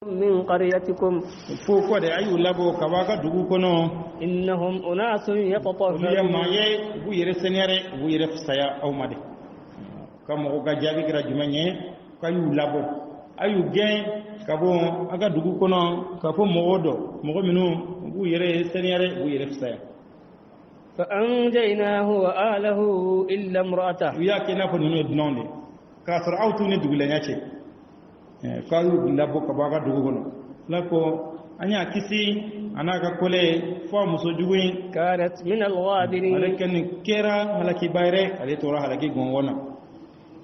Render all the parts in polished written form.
من قريتكم فوق ده أيو لابو كواكا دوغو كنو إنهم أناس يتطهرون يما يه بوير سنيره بوير فسيا أو مادي كم هو كجابي كرا جمانيه كيو لابو أيو جين كابو أكا دوغو كنو كابو مودو مغو منو بوير سنيره بوير فسيا فأنجيناه وآله إلا امرأته ويا كنا فنونو دنوني كاسر أوتوني دوغلانياتي kayu labo kabaga dugono lako anya kisi anaka kole fo muso juguin كانت من الغابرين alaken kera halaki bayre ale tora halaki gongona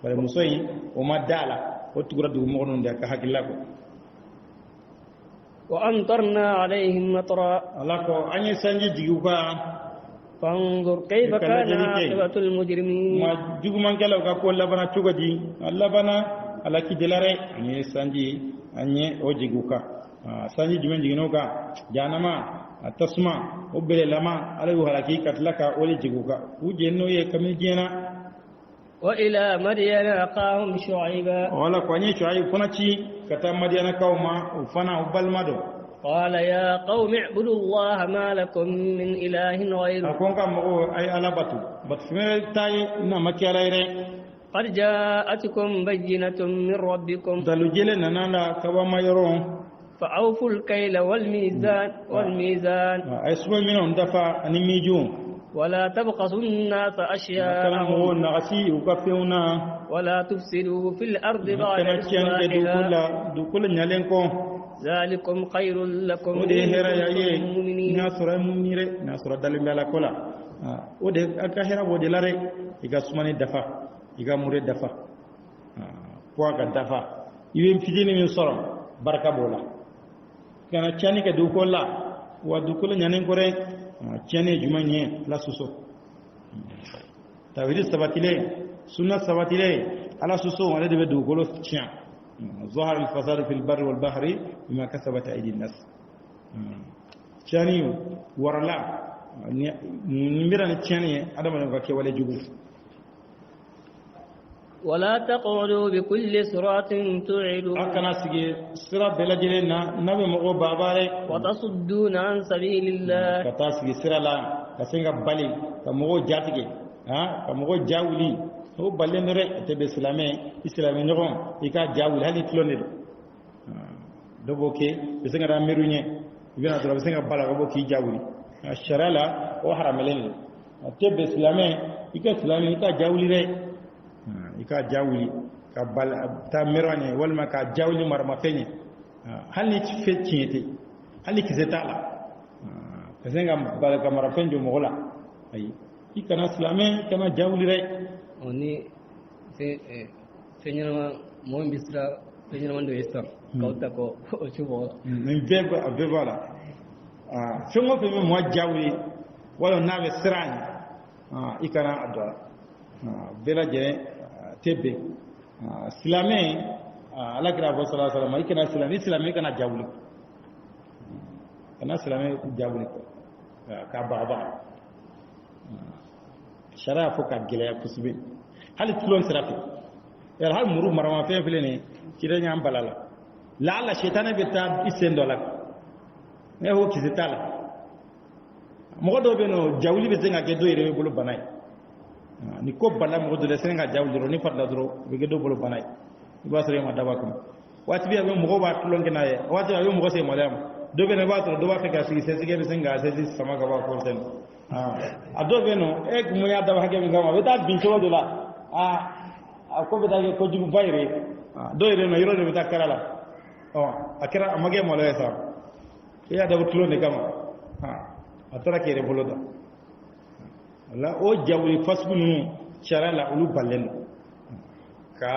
bare muso yi o madala o tugura dugu mogono nda ka hakilako وأمطرنا عليهم مطرا alako anya sanji jiguga فانظر كيف كان عاقبة المجرمين ma juguman kala ka ko labana tugadi labana alaki delare anye sanji anye o jiguka sanji jumen jigino ka janama tasma obele lama alayu halaki katlaka oli jiguka ujenno ye kamil jena وإلى مدين أخاهم شعيبا wala kwanye shuaib kuna ci kata madiana kauma ufana ubalmado قال يا قوم اعبدوا الله ما لكم من إله غيره akon kam o ay alabatu bat fumel tay na makialaire قد جاءتكم بينة من ربكم dalu jele nanala kawa mayoro فأوفوا الكيل والميزان ay suwa minon dafa ani miju ولا تبخسوا الناس kana أشياءهم mo nagasi ukafeuna ولا تفسدوا في الأرض بعد kana cianke إصلاحها dukula nyalen ko ذلكم خير لكم o de hera ya ye المؤمنين na sura munire na sura dalimala kola o de aka hera bo de lare iga sumani dafa iga mure dafa poa ka dafa ibe fidini min soro barka bola kana chani ka dukola wa dukola nyanen kore chani jumanye la suso tawhid sabatile sunna sabatile ala suso wala de dukolo tia ظهر الفساد في البر والبحر بما كسبت أيدي الناس chani warala nimbira ni chani adama ne vake wale jugu ولا تقعدوا بكل صراط تعدون akana sige sira belajele na nabe mo babare وتصدون عن سبيل الله kata sige sira la kasenga bali kamo jatige ka mo jawuli o balendere tebe islame nyogon ika jawuli hali tlone do boke bisenga da merunye ibina do bisenga bala go boki jawuli sharala o haramelen tebe islame ika jawuli re ika jawuli ka bal ta merone walma ka jawli marma fenye hali fetchete hali kizetala kasenga bal ka mara fenjo mogola ay ikana islame kana jawli re oni fenyama mo bisra fenyama ndo islam kauta ko chubo min beba fengo fe mo jawli wala nabe sirani ikana adwa bela je tebe islame alakira sallallahu alaihi wasallam ikana islame kana jawli kana islame jawli ka baba shara foka gele kusube hali tulon sirafi yar hal muru marama fe fele ne kire nyam balala la alla shaytan be ta isendo lak ne ho kizitala mo do be no jawli be zenga ke do ire bolo banay ni ko bala mo do le senga jawli ro ni fadda dro be ge do bolo banay ba sare ma daba ko wati be mo ba tulon ke naye wati ayo mo se mo lam do be ne ba to do ba fe ga sigi se sigi be senga se sigi sama ga ba ko ten adobe no ek mo ya daba hage ngama be ta bincho do la ko be ta ko jugu bayre do ire no yiro be ta karala akira amage mo la sa ya da tulo ne kama atara kere boloda la o jawli fasbu nu charala ulu balen ka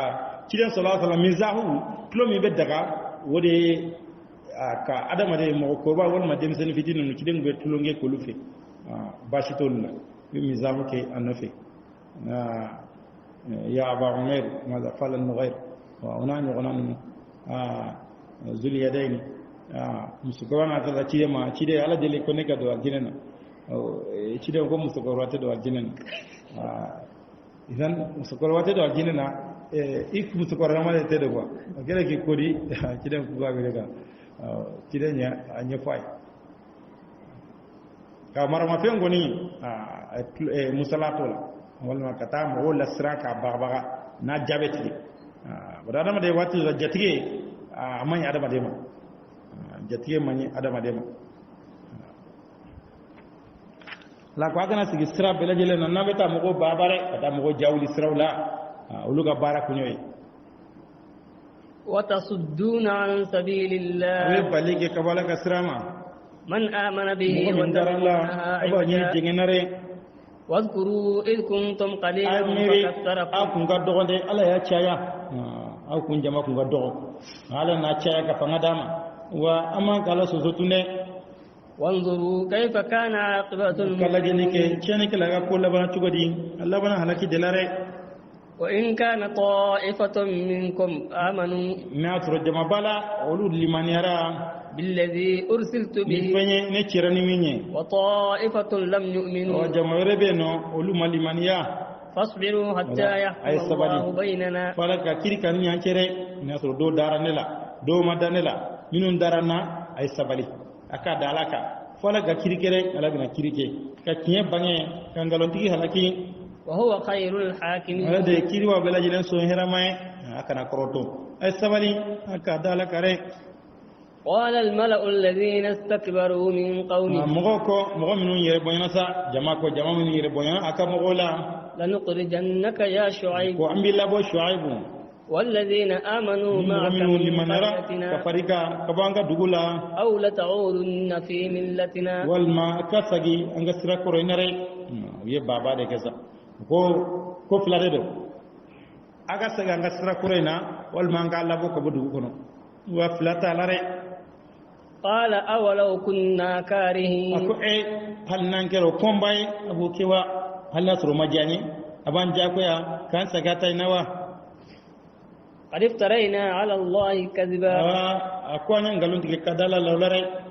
kiran sallallahu alaihi wasallam mizahu tulo mi be daga wode ka adama de mo ko ba won ma dem sen fitinu nu kiden be tulo nge ko lufe bashitol la mizahu ke anafi يا أبا عمير ماذا قال النغير ونعني غنان ذو اليدين مسكوانا تذا ما تشيدي على دلي كونيكا دو الجنة تشيدي وكم مسكورات دو الجنة إذن مسكورات دو الجنة ik musu ko ramale te de quoi gele ki kodi ci dem ko gabe ga ci de nya fay ka marama fe ngoni musalato la wala kata mo wala sraka baga na jabeti bada dama de wati la jatige amani adama de ma jatige mani adama de ma la ko agana sigi sra bela jele na nabeta mo go babare kata mo go jawli srawla uluga bara kunyoy وتصدون عن سبيل الله بالك كبالك سراما من آمن به وتركونها واذكروا إذ كنتم قليلا فكثركم أكون قد دغون دي ألا يا تشايا أو كن جما كن قد دغون ألا نا تشايا كفنا داما وأما قال سوزوتوني وانظروا كيف كان عاقبة كلا جنيك تشانيك لا كل بنا تغدين الله بنا هلاكي دلاري وإن كان طائفة منكم آمنوا ناتر جما بالا أولو لمن يرى بالذي أرسلت به وطائفة لم يؤمنوا وجمع فاصبروا حتى يحكم الله بيننا فلك كيري كان يانشري ناتر دو دارانيلا دو مدانيلا منون دارانا أي سبالي أكا دالاكا فلك كيري كيري ألاغنا كيري كي كيري بانيه كان غالونتيكي هلاكي وهو خير الحاكمين هذا كيري وبلا جلن سوهرا ماي أكنا كروتو أي سبالي أكا دالاكا ري قال الملأ الذين استكبروا من قومه مغو منو يربونا سا جماكو جما منو يربونا أكا مغولا لنخرجنك يا شعيب وأنبي الله شعيب والذين آمنوا معك من قريتنا كفريكا كبانغا دوغولا أو لتعودن في ملتنا والما كسغي أنغا سرا كورينري يبابا دي كسا ko flare do aga saga nga sra kurena wal manga labo ko budu kono wa flata lare qala awalau kunna karihin ako hal nankero kombay abu kewa hal nasru majani aban jakoya kan saga tay nawa qad iftarayna ala allahi kadhiba ako nan galunti kadala lawlare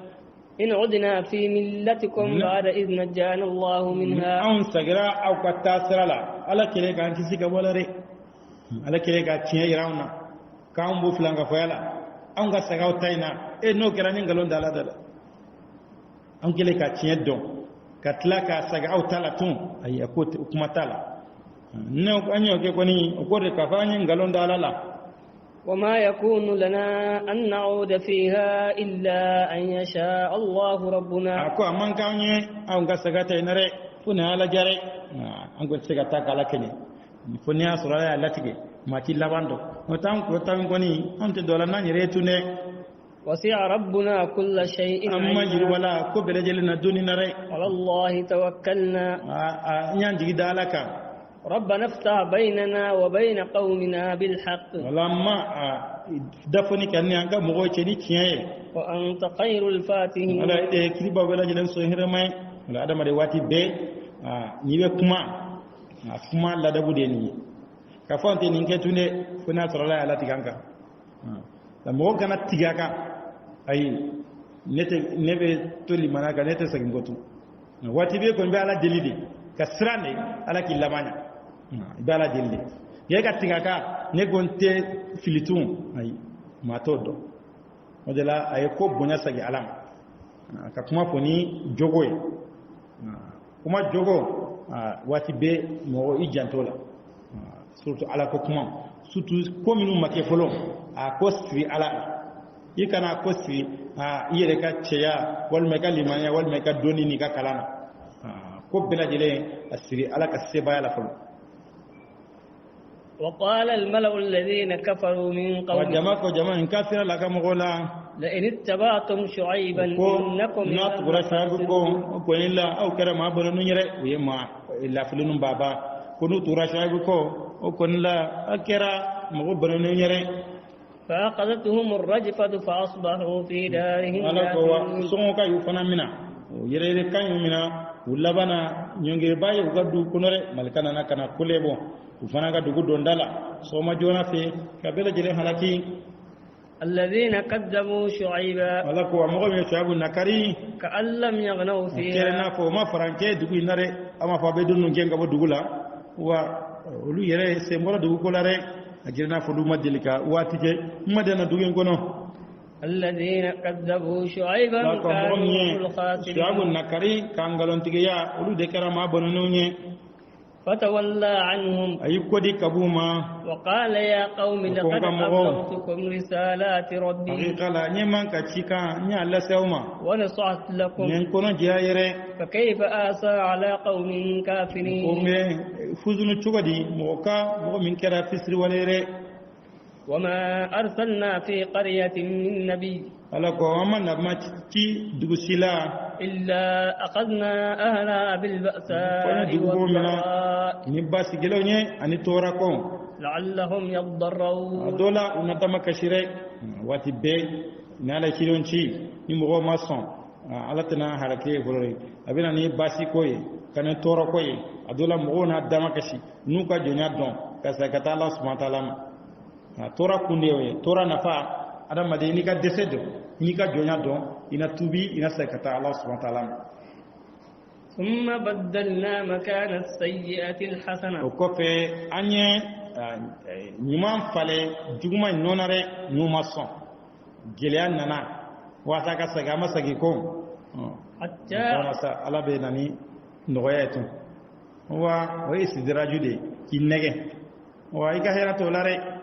إن عدنا في ملتكم بعد إذ نجانا الله منها أون سجرا أو كتاسر لا على كله كان كيسي كبولاري على كله كاتشيا يراونا كام بوفلان كفايلا أون كسجاو تاينا نو كرانين قالون دالا دالا أون كله كاتشيا دون كتلا كسجاو تالا تون أي أكوت أكمتالا نو أنيو كوني أكوت كفانين قالون دالا لا وما يكون لنا أن نعود فيها إلا أن يشاء الله ربنا أكو أمان كوني أو كسجاتا ينري فنا على جري أنكو سجاتا كلا كني فنيا سرعة على تيجي ما تيلا باندو وتام كوني أنت دولا نانيري توني وسع ربنا كل شيء أما يرولا كبر جلنا دوني نري على الله توكلنا نيانجي دالك ربنا افتح بيننا وبين قومنا بالحق ولما دفني كان يانغا مغو تشني تيان وانت خير الفاتحين ولا كريبا ولا جلن سوهر ماي ولا ادم دي واتي بي نيبه كما لا دبو دي ني كفانتي نينكه توني فنا ترلا على تيغانكا لا مو كان تيغاكا اي nebe toli manaka nete sagingotu wati be ko be ala delidi kasrane ala kilamanya ibala dilli yega tingaka ne gonte filitun ay matodo modela ay ko bonya sagi alam ka kuma foni jogoy kuma jogo wati be mo ijantola surtout ala ko kuma surtout kominu make folo a kostri ala yikana kostri yere ka cheya wal meka limanya wal meka doni ni ka kalana ko bela jele asiri ala ka sebaya la folo. وقال الملأ الذين كفروا من قومه وجماعة كافرة لك مغولا لئن اتبعتم شعيبا إنكم ناتبرا شعيبكم وكون إلا أو كرم أبرا نيري ويما إلا فلنم بابا كنو تورا شعيبكم وكون إلا أكرا مغبرا نيري فأخذتهم الرجفة فأصبحوا في دارهم جاثمين سونكا يفنا منا يري كان منا ولبنا نيونغي باي وغدو كنوري ملكنا نكنا كوليبو ufanaga dugu dondala soma jona fe kabela jere halaki الذين كذبوا شعيبا ولكو امغو شعيب نكري كأن لم يغنوا فيها كرنا فو ما فرانكي دغو ناري اما فا بيدون نجنغا بو دغولا wa olu yere se mbora dugu kolare أجرنا فلوما دلكا واتك مدنا دوين كنو الذين كذبوا شعيبا كانوا شعيب الخاسرين النكري كان قالون تجيا ولو ذكر ما بنوني فتولى عنهم أيكودي كبوما وقال يا قوم لقد أبلغتكم رسالات ربي حقيقة لا نيمان كتشيكا نيا لسوما ونصحت لكم نكون جايرة فكيف آسى على قوم كافرين فوزن تشوغدي موكا مو من كرا فسر وليرة وما أرسلنا في قرية من نبي ألاكو أما نبما تي دوسيلا إلا أخذنا أهلها بالبأساء والضراء نباس جلوني أني توراكم لعلهم يضرون دولا ونتما كشيرة واتي بي نالا كيلونشي نمغو ماسون على تنا حركة فلوري أبينا ني باسي كوي كان تورا كوي أدولا مغونا دما كشي نوكا جونيا دون كسكتا الله سبحانه وتعالى تورا كونديوي تورا نفا adam made ni ka décédé ni ka jonya don ina tubi ina sakata Allah subhanahu wa ta'ala ثم بدلنا مكان السيئة الحسنة وكفى أني نمان فله جمع نونره نوماسون جليان ننا واتاكا سجاما سجيكم حتى على بيناني نغايتهم هو ويسدراجودي كينجه وإيكا هيرا تولاري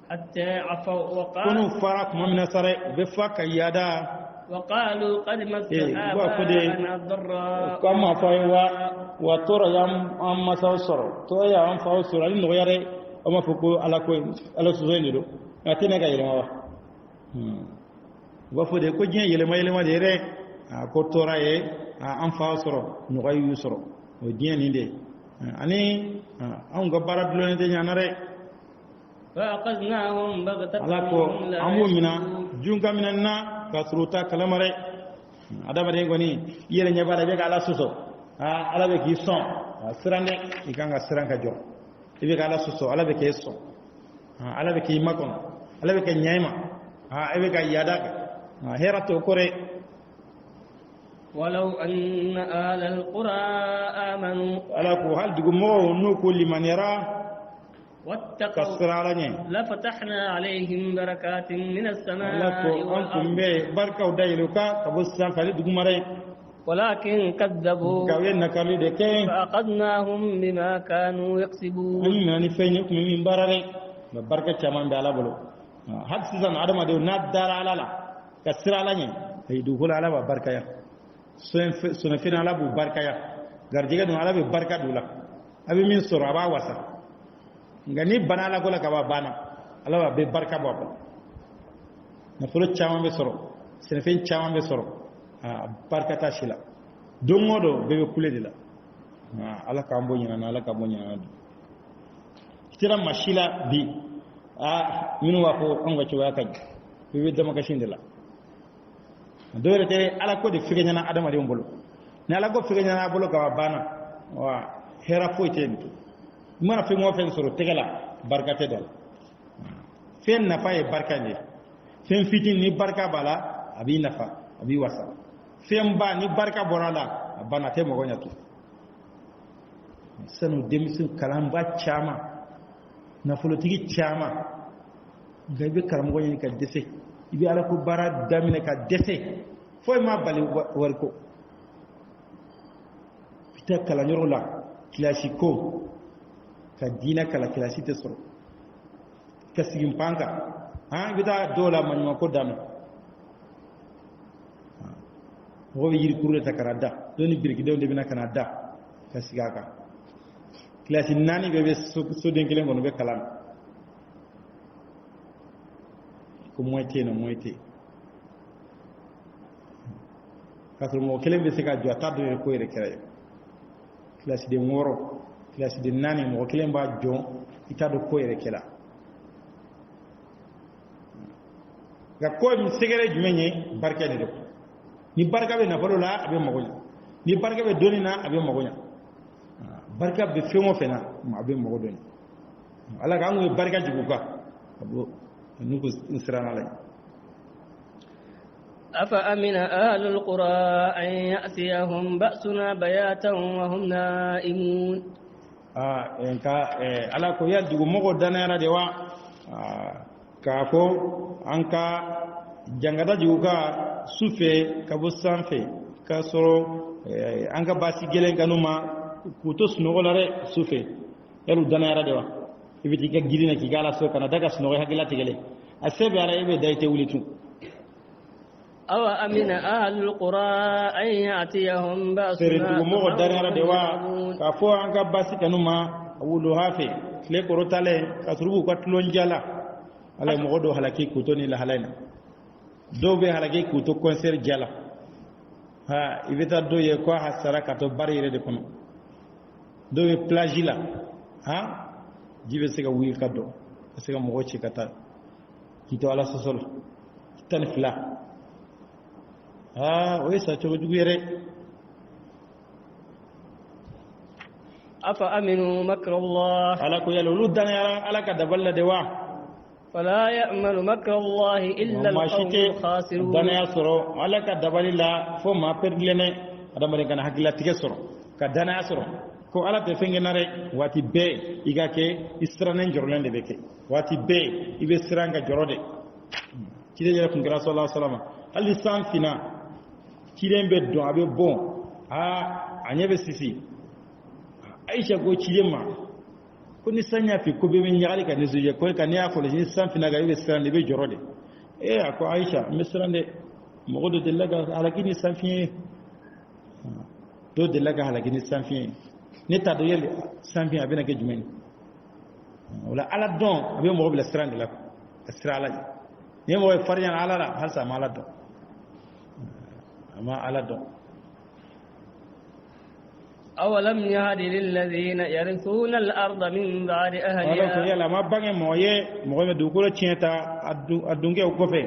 حتى عفوا وقالوا كنوا فرق من سرى بفك يدا وقالوا قد مس آباءنا الضراء كما فايوا وترى يام أما سوسر تو يا أم فوسر على نغيره أما فكو على كوي على سوزينيرو أتينا كايرما وفده كوجين يلما ديره كوتورا يه أم فوسر نغير يسر ودين نينده أني أم غبارة دلوني تجانره فأخذناهم بغتة alako amu mina junga mina na kasruta kalamare adama de ngoni yele nyabala be ala suso ala be ki son sirande ikanga siranka jo ibe ala suso ala be ke so ala be ki makon ala be ke nyayma ibe ka yada herato kore ولو أن أهل القرى آمنوا alako hal dugumo no ko limanera واتقوا لفتحنا عليهم بركات من السماء والأرض ولكن كذبوا فأخذناهم بما كانوا يكسبون ngani bana la gola ka bana ala be barka baba na fulo chama be soro sene fen chama be soro barka ta shila dongodo be kule dila ala ka mbo nyina ala ka mbo nyina kitira mashila bi minu wa ko onga ci wa kaji be dama ka shindila dole te ala ko de fige nyana adama de mbolo ne ala go fige nyana bolo ka bana wa hera foitentu mana fe mo fen soro tegala barkate dal fen nafa e barkande fen fitin ni barka bala abi nafa abi wasa fen ba ni barka borala bana te mo gonyatu sanu demisun kalamba chama na folotigi chama gaybe karam gonyani ka dese ibi ala ko bara damine ka dese foy ma bali warko pita kala nyorola klasiko ka dina kala kilasi te soro ka sigin panka bita dola manyo ko dam wo yiri kurle ta karada doni birki de bina kanada ka sigaka kilasi nani be so den kelen gono be kalam ko moite no moite ka to mo kelen be sika jo ta do ko ire kere kilasi de ngoro kilasi de nani mo kelen ba jo itado ko ire kela ga ko mi segere jumenye barka ni do ni barka be na falo la abe magonya ni barka be doni na abe magonya barka be femo fena ma abe magodoni ala ga ngwe barka jiguka abo nuko insirana lay أفأمن أهل القرى أن يأتيهم بأسنا بياتا وهم نائمون enka ala ko ya dugu mogo danayara de wa ka ko anka jangada jugu ka sufe ka bo sanfe ka soro anka basi gelen kanuma kuto sunogo lare sufe yalu danayara de wa ibiti ka girina ki gala so kana daga sunogo hakila tigele asebe ara ibe daite wulitu أو أمن أهل القرى أن يأتيهم بأسنا موغو داريرا دوا كافو أنك باسي كنوما أولو هافي كلي كروتالي كسربو كتلون جالا على موغو هلاكي كوتوني لهلاينا دو بي هلاكي كوتو كونسير جالا ها إذا دو يكوا حسارا كتو باريري دي كنو دو بي بلاجيلا ها جيبه سيكا ويل كدو سيكا موغو چكتا كيتو على سوسول تنفلا ويسا تجويري أفأمنوا مكر الله على كل الولدان على كدبل دوا فلا يأمن مكر الله إلا القوم الخاسرون دنيا سرو على كدبل لا فما بيرلني هذا ما كان حق لا تكسر كدنيا سرو ko ala te fengenare wati be igake istranen jorlende beke wati be ibe siranga jorode kide jere kun gra sallallahu alaihi wasallam ali san fina kilen be don abe bon anyebe sisi aisha go kilen ma ko ni sanya fi ko be min yaali ka nisuje ko ka ne afole ni san fina ga ibe sirande be jorode ko aisha misrande mogodo de laga halakini san fi do de laga halakini san fi ne ta do yele san fi abena ke jumeni wala ala don abe mo be sirande la sirala ne mo faryan ala la halsa mala don ما على دون أولم يهد للذين يرثون الأرض من بعد أهلها ولكن يلا ما بغي مويه دوكولا تشيتا ادونغي وكوفي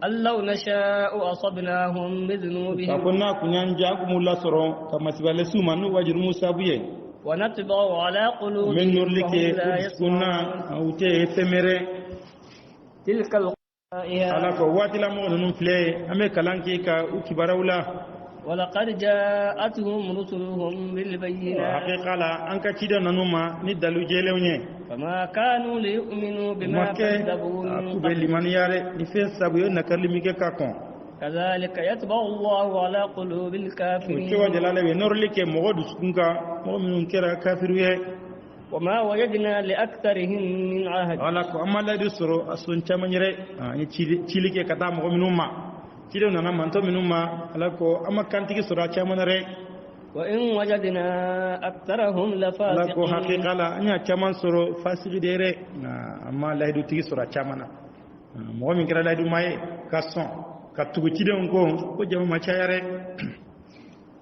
لو نشاء أصبناهم بذنوبهم فكنا كنيانجاكم الله سرون كما سبال سومانو واجر موسى بيه ونطبع على قلوبهم من نور لك كنا او تيتمره تلك ala ko wati la mo num fle ame kalanki ka ukibarawla ولقد جاءتهم رسلهم بالبينات حقيقة لا أنك تيدا ننوما ندلو جيلوني فما كانوا ليؤمنوا بما كذبوا أكبر لمن ياري نفس سابيو نكرلمي كاكون كذلك يتبع الله على قلوب الكافرين وكيوا جلاله نور لك مغود سكنكا مؤمن كرا كافرويه وما وجدنا لأكثرهم من عهد على كو أما لا يسرو أسون تمنيري تشيلي كتا مؤمنوما تيدو نانا مانتو منوما على كو أما كانتي سرا تمنيري وإن وجدنا أكثرهم لفاسقين على كو حقيقة لا أنيا تمن سرو فاسق ديري أما لا يدو تيجي سرا تمنا مؤمن كرا لا يدو ماي كاسون كتوغ تيدو نكو كو جامو ما تشايري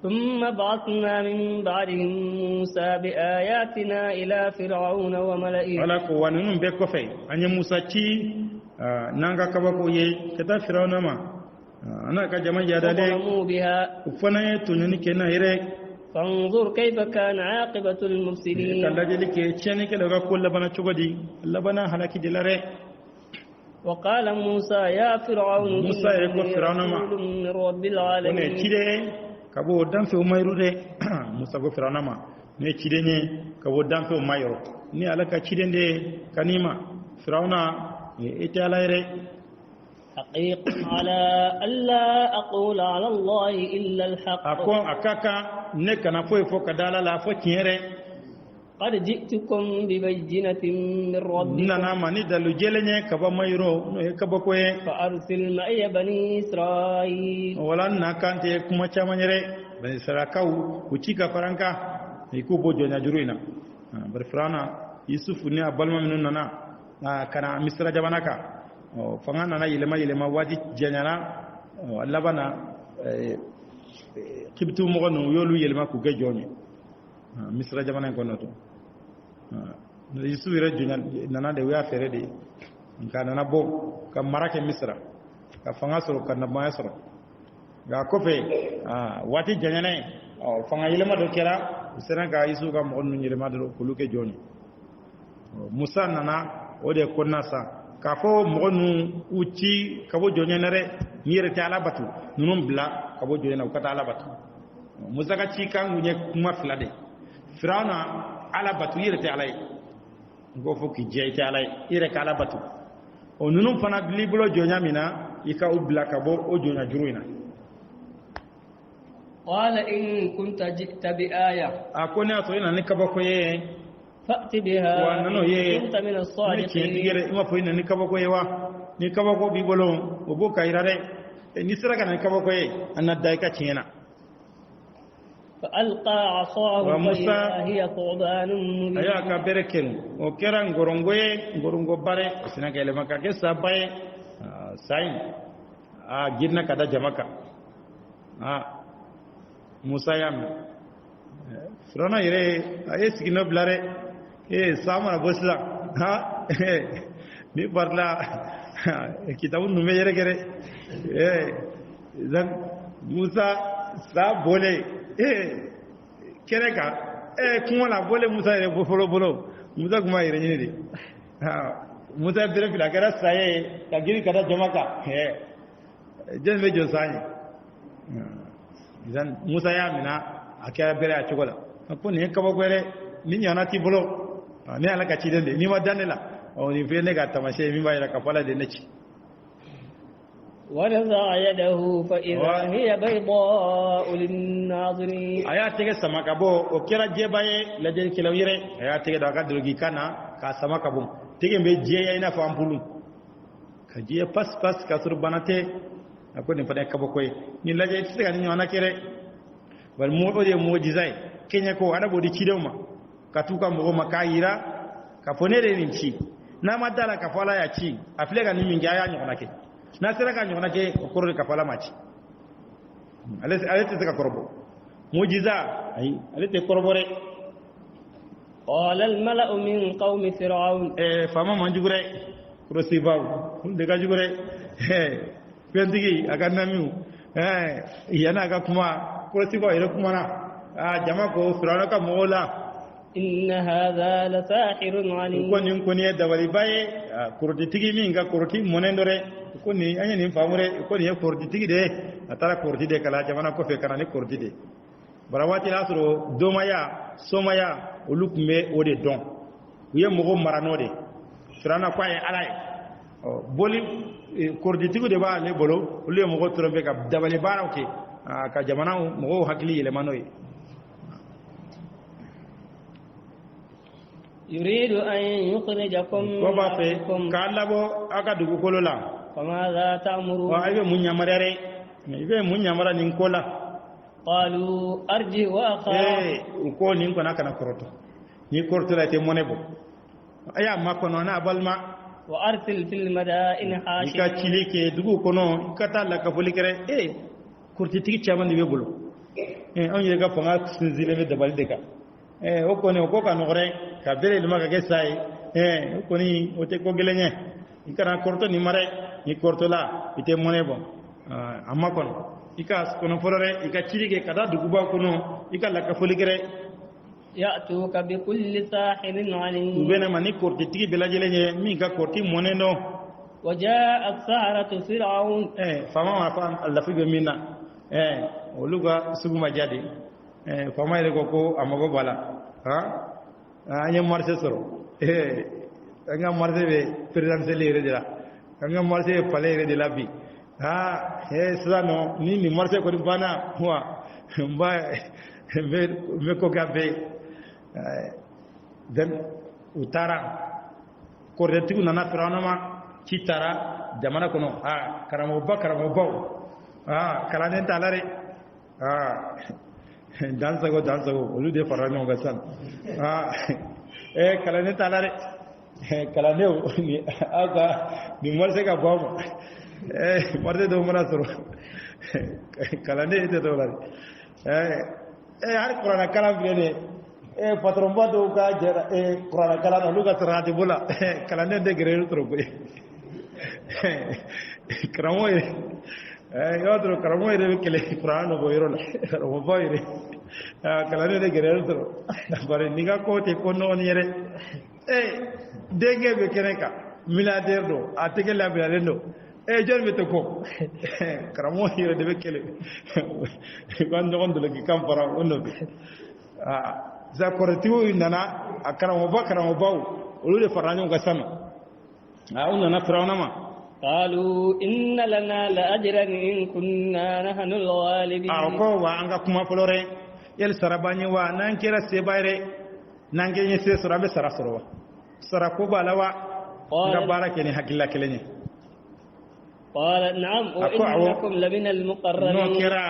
ثم بعثنا من بعدهم موسى بآياتنا إلى فرعون وملئه على قوانين بكفي أن موسى تي نانغا كبكو يه كتا فرعون ما أنا كجمع جدالي بها وفنا تنيني كنا هيرك فانظر كيف كان عاقبة المفسدين كلا جلك تشاني كلا كل لبنا تشغدي لبنا هلاكي دلاره وقال موسى يا فرعون موسى يقول فرعون ما من رب العالمين kabo danfe umayrude musa go firana ma ne cidenye kabo danfe umayro ni alaka cidende kanima firawna ite alayre حقيق على ألا أقول على الله إلا الحق أكون أكاكا نكنا فوي فوق دالا لا فوتيره قد جئتكم ببينة من ربكم نانا ماني دالو جيلني كبا مايرو كبا كوي فأرسل معي بني إسرائيل ولا نكانتي كما تشامنيره بني إسرائيل وتشيكا فرانكا يكو بوجو نجروينا برفرانا يوسف ني أبالما منو نانا كان مصر جباناكا فغانا نا يلما واجي جنانا لبنا كبتو مغنو يولو يلما كوجي جوني مصر جبانا كونوتو Yusuf yɛrɛ jonya nana de o y'a fɛɛrɛ de nka nana bɔ ka mara kɛ Misira ka fanga sɔrɔ ka nabaya sɔrɔ nka kɔfɛ waati janyana ye fanga yɛlɛma dɔ kɛra u sera ka Yusuf ka mɔgɔ ninnu yɛlɛma dɔrɔn k'olu kɛ jɔn ye Musa nana o de kɔnɔna sa k'a fɔ mɔgɔ ninnu u ci ka bɔ jɔnya na dɛ n'i yɛrɛ tɛ Ala bato ninnu bila ka bɔ jɔnya na u ka taa Ala bato Musa ka ci kan kun ye kuma fila de Firawuna ala batu yire te alay go fo ki jeyte alay ire ka ala batu o nunum fana biblibulo jonya mina ika ubla ka bo o jonya juruina qala in kunta ji'ta bi aya akoni ato ina ni kabako ye fa'ti biha wa nano ye kunta min as-sadiqin digere ima fo ina ni kabako ye wa ni kabako bi bolo o bo kairare ni sira kana ni kabako ye anadai ka tiena فألقى عصاه فإذا هي ثعبان مبين aya ka bereken o kera ngorongo bare sina kele maka ke sabai sain gidna kada jamaka Musa yam frona ire ay signo blare samana bosla mi parla kitabun nume yere gere zan Musa sa bole kereka kuma la bole Musa yere bolo Musa kuma yere ni de Musa bere fila kera saye ka giri kada jamaka jen me jo sanye zan Musa ya mina akaya bere a chokola ko ni ka bogwere ni nyana ti bolo ni ala ka ci dende ni ma danela o ni fe ne ga tamashe mi ba ira ka fala de naci ونزع يده فإذا هي بيضاء للناظرين aya tege samaka bo o kera jebaye la je kilawire aya tege da ka drogi kana ka samaka bo tege be je ina fa ampulu ka je pas ka surbanate ako ni fada kabo koy ni la je tege ni wana kere wal mo o de mojizai kenya ko ada bodi cidewma ka tuka mo makayira ka fonere ni ci na madala ka fala ya ci aflega ni minga ya nyona ke na sera ka nyona ke okoro ka fala machi alete ka korbo mujiza ay alete korbore قال الملأ من قوم فرعون fama manjugure rosibaw de ka jugure pendigi aga namiu yana ga kuma rosibaw ire kuma na jama ko firana ka mola إن هذا لساحر عليم koni koni da wali baye kurti tigi mi nga kurti monendore koni anya ni famure koni ya kurti tigi de atara kurti de kala jamana ko fe kana ni kurti de barawati lasro domaya somaya olukme ode don wiye mogo marano de firana kwa ya alai boli kurti tigi de ba le bolo ole mogo trombe ka dabali bara oke ka jamana mogo hakili ile manoyi يريد أن يخرجكم وبافي كالابو أكادو كولولا فماذا تأمرون وأيوة من يمرر أيوة من يمرر نينكولا قالوا أرجع وأخاه uko ninko nakana koroto ni korto la te monebo aya makono na balma وأرسل في المدائن حاشرين ika chilike dugu kono ikata la ka folikere korti tigi chaman dibe bolo on yega fanga sinzile me dabal deka o koni o ko ka nogre ka bere luma ka gesai o koni o te ko gelenye ikana korto ni mare ni korto la ite monebo amma kono ika kono forore ika chirige kada duguba kono ika la ka folikere يأتوك بكل ساحر عليم ubena mani korti tigi belajelenye mi ka korti moneno وجاء السحرة فرعون fama ma fa Allah fi minna oluga suguma jadi fama ile ko amago bala anya marché soro anga marché be présidentiel ire dira anga marché palais ire de la bi sano ni marché ko bana wa mba me ko gabe dan utara ko retigu nana firanoma citara jamana kono karamo baw kalanen talare dansago olu de farano gasan kalanen talare kalaneu ni aga ni morse ka bawo morse do mona soro kalane ite do lari har qur'ana kalam bene patron ba do ka jera qur'ana kalam lu ka tarati bula kalane de grelu tro ko kramo otro kramo de kele qur'ano bo yoro ro bo yire kalane de grelu tro bare niga ko te ko non yere denge be keneka milliardaire do ateke la milliardaire do jor me to ko kramo yire de kele kan no ndo le kam para onno za kortiwo nana karamo baw olu de farana ga sama nana firawna ma قالوا إن لنا لأجرا إن كنا نحن الغالبين أركوا وأنك كما فلوري يل سرباني ونانكيرا سيبايري نانكيرا سيسرابي سراسروا سرقوا بالوا نبارك يعني حق الله كلني قال نعم وإنكم لمن المقربين نوكيرا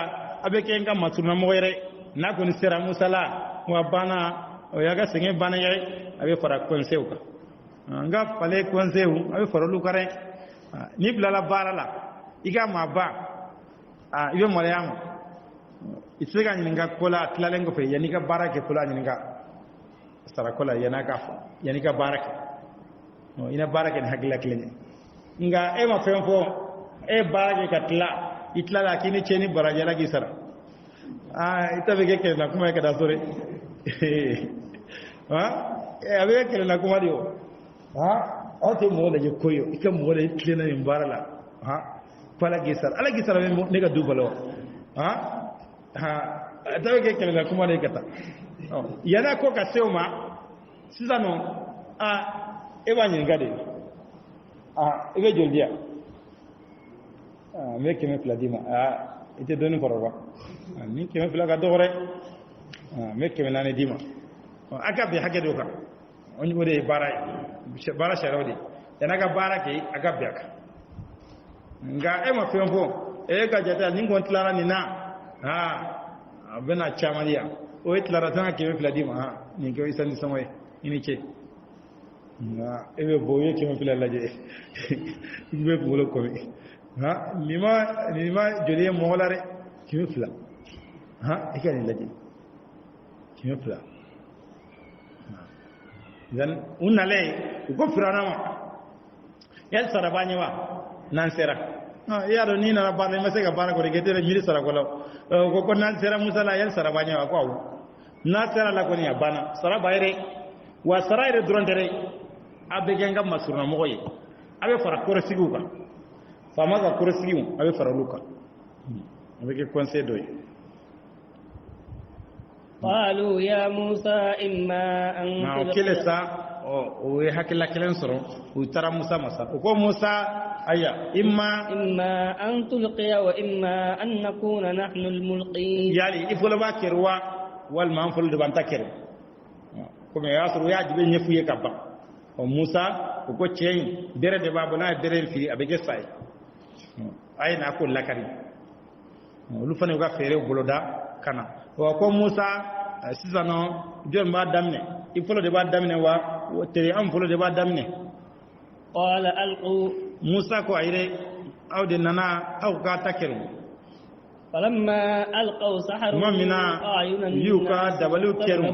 أبيك إنك ما تسمع مويري نكون سيرا مسلا وبانا وياك سيني بانا يي أبي فرق كونسيوكا nga fale kwanzeu abe farolu kare ni bilala bara la iga ma ba ibe molayama itsega nyinga kola tlalengo pe yanika barake kola nyinga sara kola yanaka yanika barake no ina barake ni hagla klenya nga e ma femfo e barake katla itla la kini cheni baraja la gisara itabege ke na kuma ka da sore abe ke na kuma dio ate mo la je koyo ikam mo la tlena ni barala pala gisar ala gisar ne ga dubalo atawe ke kele kuma ne kata yana ko ka seuma sizano e ba nyi ngade e be joldia me ke me pladima ite doni korwa ni ke me plaga dore me ke me nane dima aka be hage doka oni wode bara sharodi yana ga bara ke aga biaka nga e ma femfo e ga jata ni ngon tlara ni na abena chamania o tlara tanga ke fladima ni ke isani somoy ini che nga e be boye ke me flalaje be bolo ko lima joliye molare ke me fla e ka ni laje ke me fla dan unale ko firana ma yal sarabanya wa nan sera yaro ni na barle masega bara ko regetere nyiri sara ko law ko nan sera musala yal sarabanya wa ko na sera la ko ni abana sara bayre wa saraire durondere abe genga masurna moye abe fara ko resigu ka fama ka ko resigu abe fara luka abe ke conseil doy قالوا يا موسى إما أن كلسا o hakila kelen soro u tara musa masa ko musa aya imma an tulqiya wa imma an nakuna nahnu almulqin yali ifolo ba kerwa wal man fol de bantaker ko me yasru ya jibe nyefuye kabba o musa ko cey dere de babuna dere fi abege sai ay na ko lakari lu fane ga fere boloda kana ko musa sizano jon ba damne ifolo de ba damne wa tere am folo de ba damne qala alqu musa ko ayre awde nana aw ka takiru falamma alqaw saharu mamina yuka dabalu keru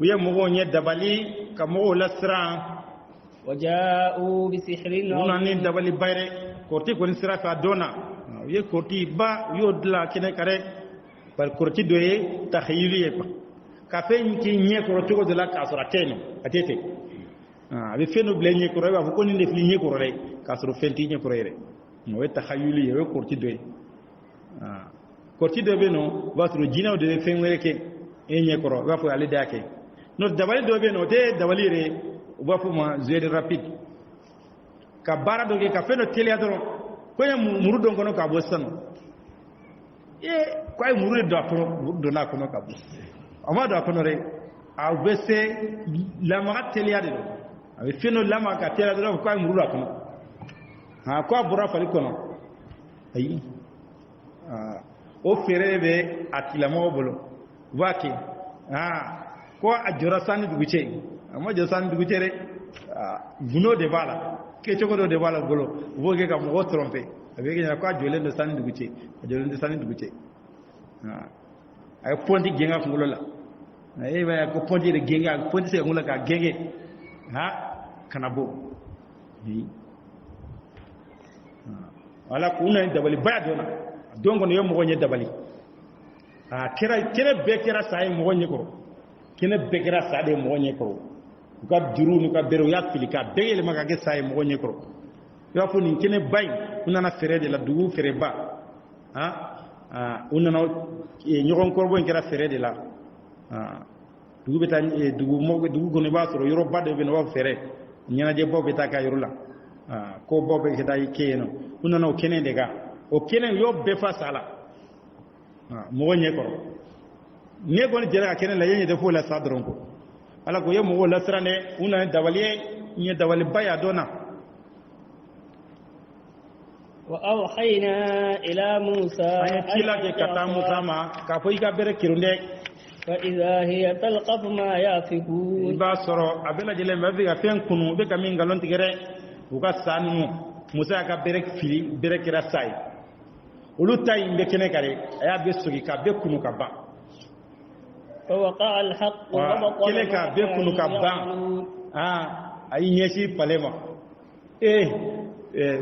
wiye mo nye dabali kamo lasra waja'u bi sihrin unani dabali bayre korti ko sira fa dona wiye korti ba yodla kene kare par korti doye takhayiliye ko ka fe ki nye ko to de la kasura teno atete be feno ble nye ko rewa ko ni def li nye ko re kasuru fenti nye ko re mo we takhayiliye we korti doye korti do be no wasru jinaw de fe wereke e nye ko wa fo ale dake no dabali do be no de dabali re wa fo ma zede rapide ka bara do ke ka feno tele adoro ko ya murudo ngono ka bosan ko ay murudo do to do na ko no ka bo ama do ko no re a wese la ma tele adoro a feno la ma ka tele adoro ko ay murudo ko no ko abura fali ko no ayi o ferebe atila mo bolo waki ko ajura sani duguche amma jo sani duguche re guno de bala ke chogo de bala bolo voge ka mo trompe avec na ko ajole de sani duguche ajole de sani duguche ay pondi genga ko ngolola ay ba ko pondi de genga pondi se ngolola ka genge kanabo wala ko una dabali ba dona dongo ne mo gonye dabali kira be kira sai mo gonye ko kina be kira sa de mo gonye ko ka juru ni ka beru ya filika be ele maga ge sai mo gonye ko yo fu ni kine bay una na fere de la dugu fere ba una na nyogon korbo kira fere de la dugu beta dugu gono ba soro yoro badde be no fere nyana je bobe ta ka yorula ko bobe ke dai keno uno no kenen de ga o kenen yo be fa sala mo nye ko ne gon jera kenen la yenye de fo la sadron ko ala ko yemo la srane una dawaliye nye dawali baya dona wa awhayna ila musa ay kila ke kata musa ma ka fo iga bere kirunde fa idha hiya talqaf ma yafikun ba soro abela jele ma biga fen kunu be kamin galon tigere uga sanu musa ka bere fili bere kira sai ulu tay be kene kare aya be sugi ka be kunu ka ba fa waqa al haqq wa batala kile ka be kunu ka ba ay nyesi palema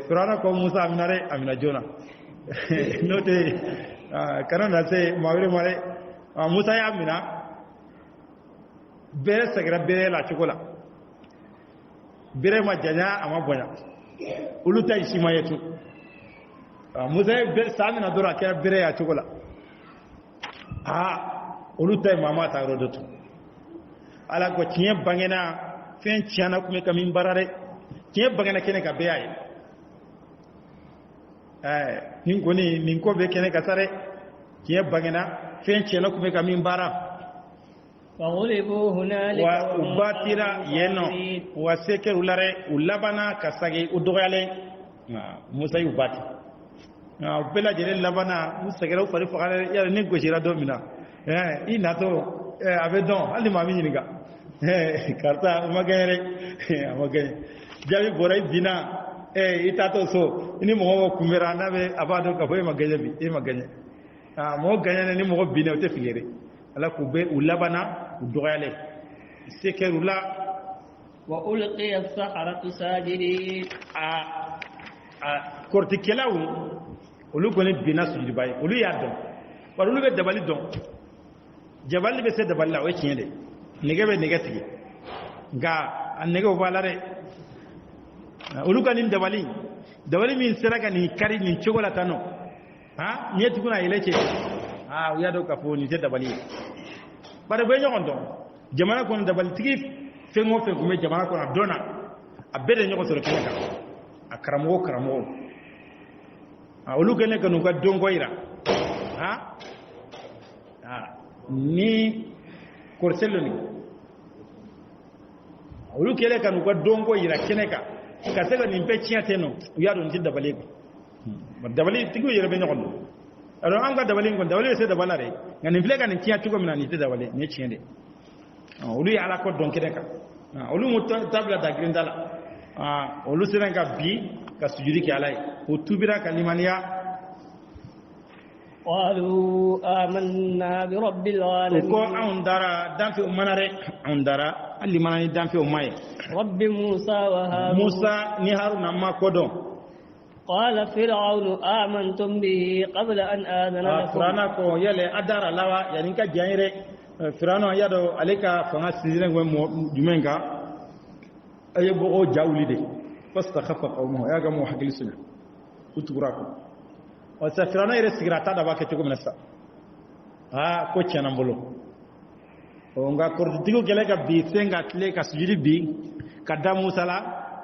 Firana ko Musa amina Jona note kana se mawre mare Musa ya amina bere sagra bere la chokola bere ma janya ama bonya uluta ishima yetu Musa bere samina dora kera bere ya chokola uluta mama ta rodoto ala ko tiye bangena fen tiana kuma kamin barare tiye bangena kene ka beyaye nin ko be kene ka sare tiye bangena fen tiana kuma kamin bara فغلبوا هنالك وباتira yeno waseke ulare ulabana kasage udogale Musa yubati bela jere labana musagera ufari fakale ya ne gojira domina inato abedon ali mami nyinga karta magere magere jabi boray bina itato so ini mo kumera nabe abado ka boy magaje bi magaje mo ganyane ni mo bina te fingere ala kube ulabana udogale sekerula wa ulqiya as-saharatu sajidin kortikelawu olu goni bina sujudi bay olu ya don par olu be dabali don jabal be se dabal la o tiende nege be nege tigi ga an nege o balare olu ganin dabali min seraka ni kari ni chogola tano nyeti kuna ileche ya do ka fo ni te dabali bare be nyogon don jamana ko dabal tigi fengo fe ko me jamana ko dona abede nyogo soro kenaka akaramo olu gane kanu ka dongo ira ni korselo ni olu kele kanu ka dongo ira keneka ka sega ni pe chiate no ya don tin dabale ko dabale tigo yere be nyogon alo anga dabale ko dabale se dabalare ngani flega ni chiate ko mina ni te dabale ni chiende olu ya ala ko don keneka olu mo tabla da grindala olu serenga bi ka sujudi ki alay o tubira kalimaniya qalu amanna bi rabbil alamin ko andara danfi manare andara alimanani danfi umaye rabbi musa wa harun musa ni haruna ma kodo qala fir'aun amantum bihi qabla an adana lakum firana ko yele adara lawa yani ka janyire firana yado aleka fanga sizire ngwe jumenga ayebo o jawlide fastakhaffa qawmuhu ya gamu hakilisun utugurako wasafirana ire sigrata da bake tugo menasa ko chana mbolo onga kortigo gelega bi senga tle ka sujudi bi kada musala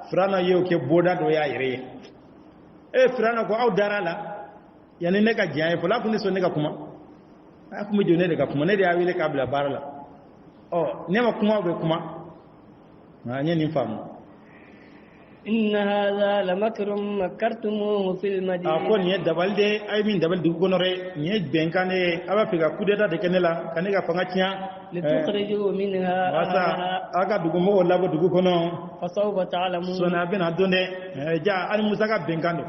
firana yew ke boda do ya ire firana ko aw darala yani ne ka jaye pola kuni so ne ka kuma akuma jone de ka kuma ne de awile ka bla barala ne ma kuma be kuma nyeni famu إن هذا لمكر مكرتموه في المدينة أكون يدبل ده أي من دبل دعونره يجبن كانه أبا فيها كودة ده كنلا كنلا فنجتيا لتخرجوا منها واسا أكا دعومه ولا بدعو كنا فسوف تعلمون سونا بين هذونه جا أنا مساكا بنكانو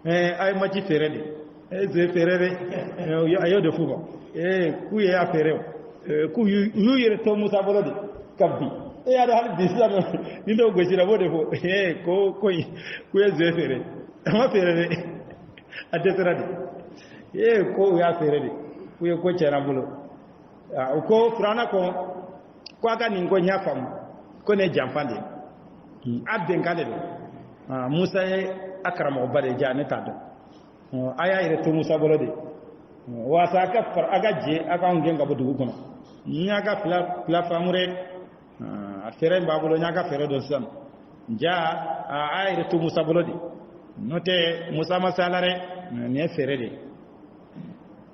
أي ما تي فرده زي فرده أيو دفوما كوي أفرده كوي يرتو مسابلة كبي ada hal disano nindo gojira bode fo ko ya zefere ma ferere adeterade ko ya ferere ko chera bulo ko frana ko aka ningo nyafam ko ne jampande abden kale musa akrama obade jane tado aya ire to musa bolode wasa ka far aga je aka ngenga bodu kono nyaga pla famure a fere babulo nyaga fere do sam ja a ayre to musa bolodi note musa masalare ne fere de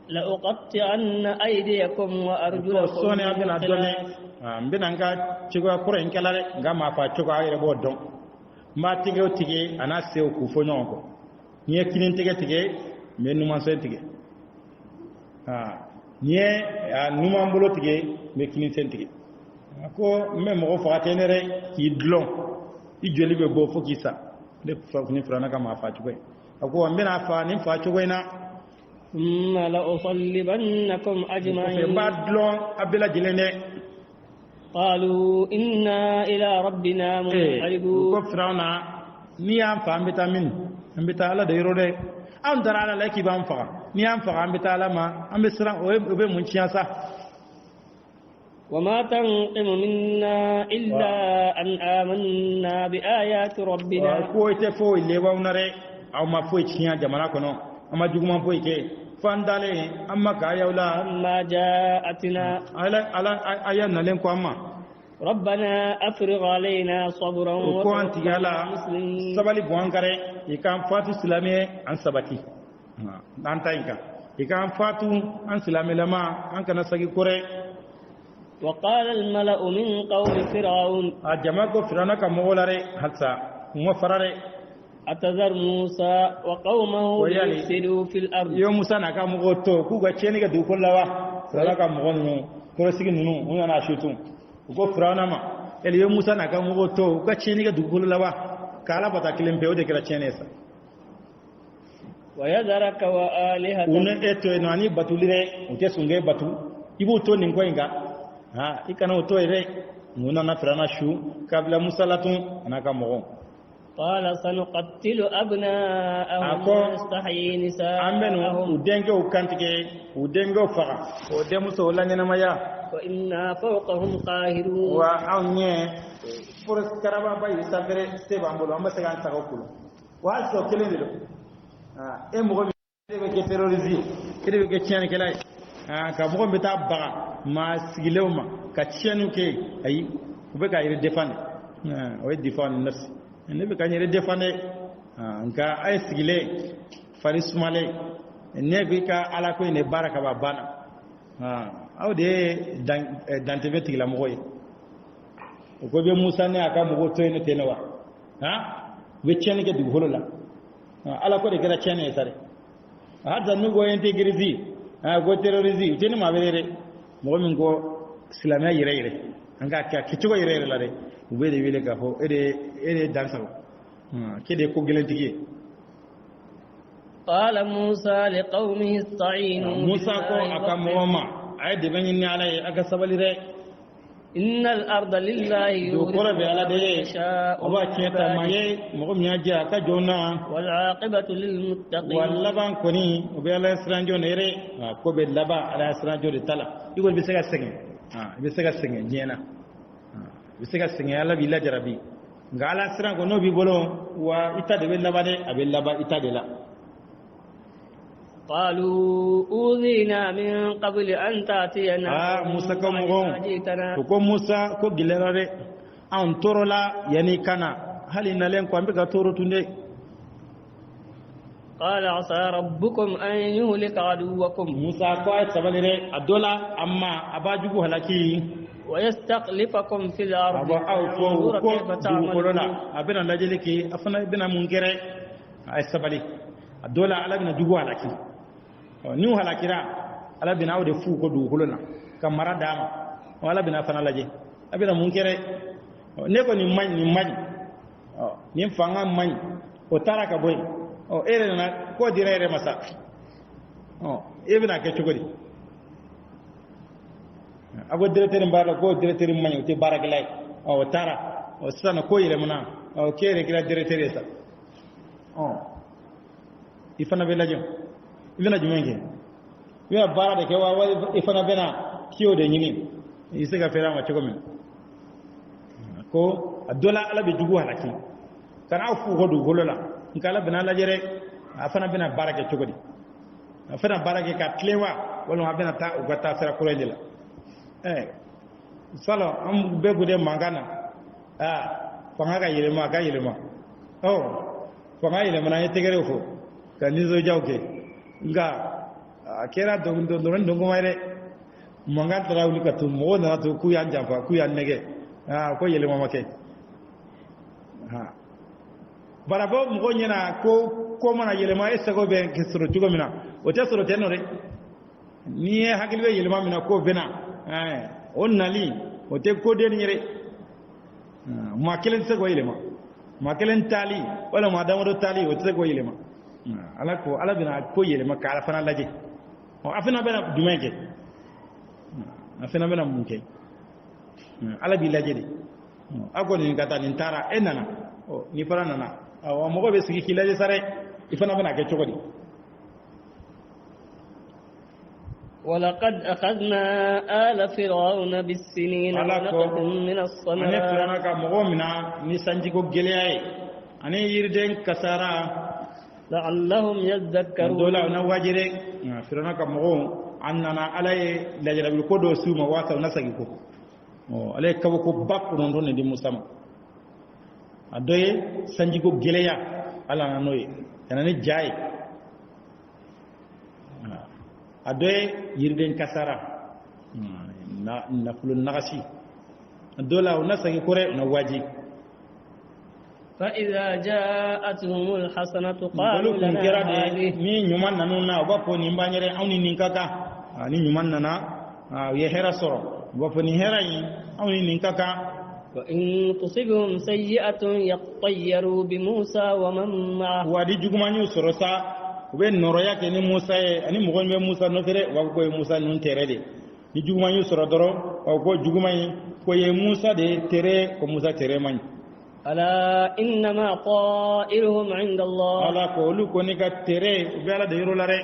la uqatti'anna aydiyakum wa arjulakum sone abina donne mbina nga cigo kuro en kelare nga ma fa cigo ayre bo don ma tige tige ana sew ku fo nyonko nie kinin tige me numa sen tige nie numa mbolo tige me kinin sen tige ko me mo fa tenere ki dlon i joli be bo fo kisa de fa ni frana ka ma fa cigo ko mbina fa ni fa cigo na ثم لأصلبنكم أجمعين بعد لون أبلا جلنا قالوا إنا إلى ربنا منقلبون كفرنا نيام فام بتامين أم بتالا ديرودة أم ترى على لك بام فا نيام فا أم بتالا ما أم بسرعة وب منشياسا وما تنقم منا إلا أن آمنا بآيات ربنا كويت فوي لباونره أو ما فوي تشيا جمالا كنو أما جوما فوي كي فاندالي أما كايولا أما جاءتنا على أيام نلين كواما ربنا أفرغ علينا صبرا وكوانت يالا سبالي بوانكاري يكام فاتو سلامي عن سباتي نانتا إنكا يكام فاتو عن سلامي لما أنك نساقي كوري وقال الملأ من قوم فرعون أجمعكو فرعون كمغولاري حتى مفراري أتذر موسى وقومه ليفسدوا في الأرض يوم موسى نكا مغوتو كوغا تشينيغا دوكول لوا فرعون مغونو كورسيغي نونو ونانا شوتو ko furana ma el yo musa na ka mugo to ka cheni ga dugul lawa kala bata kilim be ode kala chenesa wa yadaraka wa alihata una eto nani batulire ute sunge batu ibu to ningo inga ha ikana to ire nuna na furana shu kabla musa latun anaka mugo qala sanuqattilu abna'ahum wa nastahyi nisa'ahum ambenu udenge ukantike udenge faga o de muso lanyana maya وإنا فوقهم قاهرون وأني فرس كرابا باي سافر سيبان بولو أما سكان ساكوكولو وأسو كلين دلو مغمي كده بكي تيروريزي كده بكي تشيان كلاي كمغمي بتا بغا ما سيلو ما كتشيانو كي أي وبكا يري ديفان وي ديفان النفس النبي كان يري ديفان نكا أي سيلي فارس مالي النبي كا على كوي نبارك بابانا aw de dantebe tigila mogoy ko be musa ne aka mogo toyne tenewa ha be chene ke du holola ala ko de gara chene sare hadda nu go yente girzi go terrorizi tene ma berere mo min go islamia yire anga ka kichugo yire la de ube de wile ka ho ede dansa ke de ko gelentigi قال موسى لقومه استعينوا موسى كو أكموما عيد بني عليه أكسبلي ري إن الأرض لله يورثها من يشاء وباكيتا ماي مغم ياجا كجونا والعاقبة للمتقين واللبان كوني وبيالا سرانجو نيري كو بلبا على سرانجو دتلا يقول بيسغا سغن بيسغا سغن جينا بيسغا سغن يالا بيلا جربي ngala srango no bi bolo wa ita de bellaba de abellaba ita de la قالوا أوذينا من قبل أن تأتينا موسى كم موسى كو جلراري أن ترولا يعني كنا هل إن لين كم بيك تورو تندي قال عسى ربكم أن يهلك عدوكم موسى كوي سبليري الدولا أما أباجو هلاكي ويستخلفكم في الأرض أبا أو كيف تعملون أبنا نجلكي أفنى بنا منكرة أي سبلي الدولا على بنا جوجو هلاكي niu halakira ala bina awde fu ko du huluna kamara dama wala bina fana laje abina munkere ne ko ni mañ ni fanga mañ o taraka boy o ere na ko direre masa ebina ke chugodi abo directeur mbara ko directeur mañ te baraglay o tara o sana ko yele muna o kere kira directeur esa ifana be laje ibina jumenge wiya bara de ke wa ifana bena kiyo de nyini isega fera ma choko min ko adola ala be jugu halaki kana afu hodu holola nkala bena la jere afana bena barake choko di afana barake ka tlewa wala ma bena ta ugata fera kurendela salo am be gude mangana fanga ga yelema fanga yelema na yetegere fo kanizo jawke nga kera dongo mayre manga tarawli ka tum mo na to ku yan jampa ku yan nege ko yelema make barabo mo nyina ko mana yelema esego be kesro tugo mina o te soro tenore ni hakilbe yelema mina ko bena on nali o te ko den nyere ma kelen sego yelema ma kelen tali wala ma damo do tali o te sego yelema ala bina ko yelema ka ala fana laje o afina bena dumeke afina bena munke ala bi laje de agoni ngata ni tara enana o ni fara nana awa mo be sigi kilaje sare ifana bena ke chogodi. ولقد أخذنا آل فرعون بالسنين ونقص من الثمرات. أنا فرعون كمغومنا نسانجيكو جلياي أنا يردين كسارا لعلهم يذكرون. دولا نواجري فرعون كمغوم أننا علي لجرب الكودو سوما واسا ونساجيكو علي كوكو باكو نندون دي مسام أدوي سانجيكو جليا على نوي أنا نجاي adoye yirden kasara na fulun nagasi dola na sagi kore na waji fa idha ja'atuhum alhasanatu qalu lana hadhihi ni nyuman nanuna wapo ni mbanyere awni ninkaka ni nyuman nana ye hera soro wapo ni hera yi awni ninkaka wa in tusibhum sayyi'atun yatayyaru bi Musa wa man ma'ahu wadi jugumanyu soro sa ube noro yake ni Musa ani mugon be Musa no fere wa ko Musa nun tere de ni juguma yu soro doro o ko juguma yi ko ye Musa de tere ko Musa tere man ala inna ma qa'iruhum 'inda Allah ala ko lu ko ni ka tere ube ala de yoro lare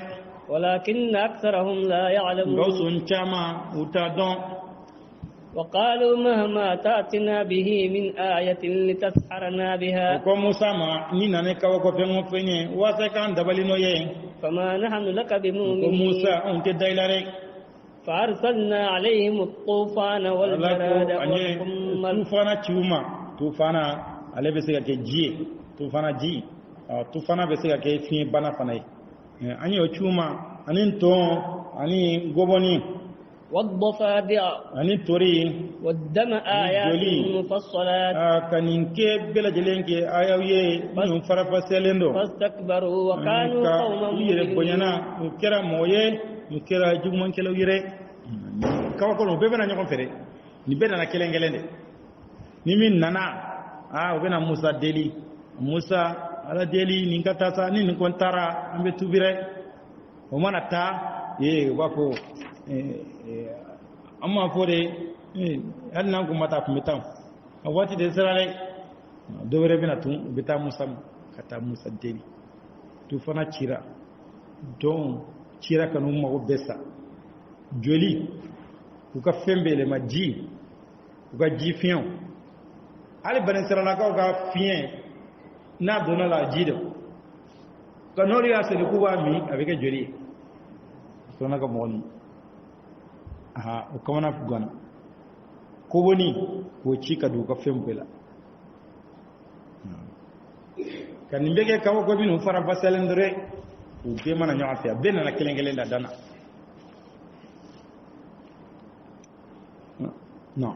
walakin aktharuhum la ya'lamun gausun chama uta don وقالوا مهما تأتنا به من آية لتسحرنا بها موسى ما نينا نكاو كو فينو فيني واسكان دبلينو يه فما نحن لك بمؤمنين موسى انت دايلاري فأرسلنا عليهم الطوفان والجراد والقمل طوفانا على بسيكا كي طوفانا بسيكا كي في بنا فناي اني اوچوما اني تو اني غوبوني والضفادع أني توري والدم آيات مفصلات كنينكي بلا جلينكي آيوي من فرفسلندو فاستكبروا وكانوا قوما مجرمين كرا مويه كرا جمون كلا يري كواكولو بيبنا نيكون فري نبينا كيلنجلند نمين نانا وبنا موسى ديلي موسى على ديلي نينكا تاسا نينكون تارا امبي توبيره ومانا تا وافو amma fore hal nan kuma ta kuma tan wati da sarare dore bina tun bita musam kata musa deli tu fana cira don cira kanu ma besa joli ku ka fembe le maji ku ka ji fion ali banen sarala ka ga fien na dona la jido kanori aseli ku ba mi avec joli sona ka moni o kamana gana ko woni ko cika du ka fembela kan mbege kawo ko binu fara fasalendere o be mana nyaafia ben na kelengele da dana no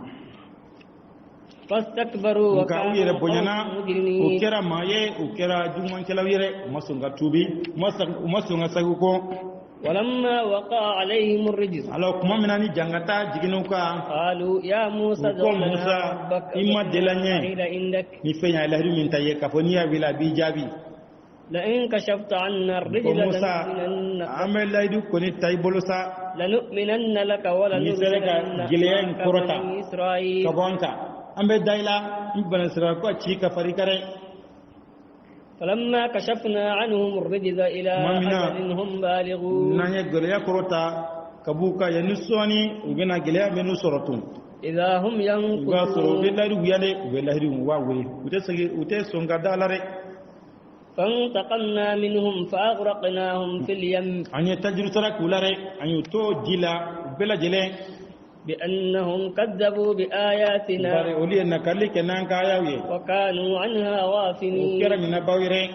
fastakbaru wa kanu yere bonyana o kera maye o kera jumman kelaw yere masunga tubi masunga saguko ولما وقع عليهم الرجز على كما مناني جانغتا جيغنوكا قالوا يا موسى موسى إما دلانيه عندك نفينا الله من تايه كفنيا بلا بيجابي لئن كشفت عنا الرجل موسى عمل لا يدو كوني تاي بولوسا لنؤمنن لك ولا نرسلك جليان كروتا إسرائيل كبونكا أمبي دايلا ابن إسرائيل كو تشيكا فريكاري فلما كشفنا عنهم الرجز إلى أجل هم بالغون نانيا غليا كروتا كبوكا ينسوني وبنا غليا بنصرتون إذا هم ينقصون غاسرو بلاري ويالي بلاري واوي وتسونغا دالاري فانتقمنا منهم فأغرقناهم في اليم أن يتجر ترك ولاري أن يتو جيلا بلا جلي بأنهم كذبوا بآياتنا وكانوا عنها غافلين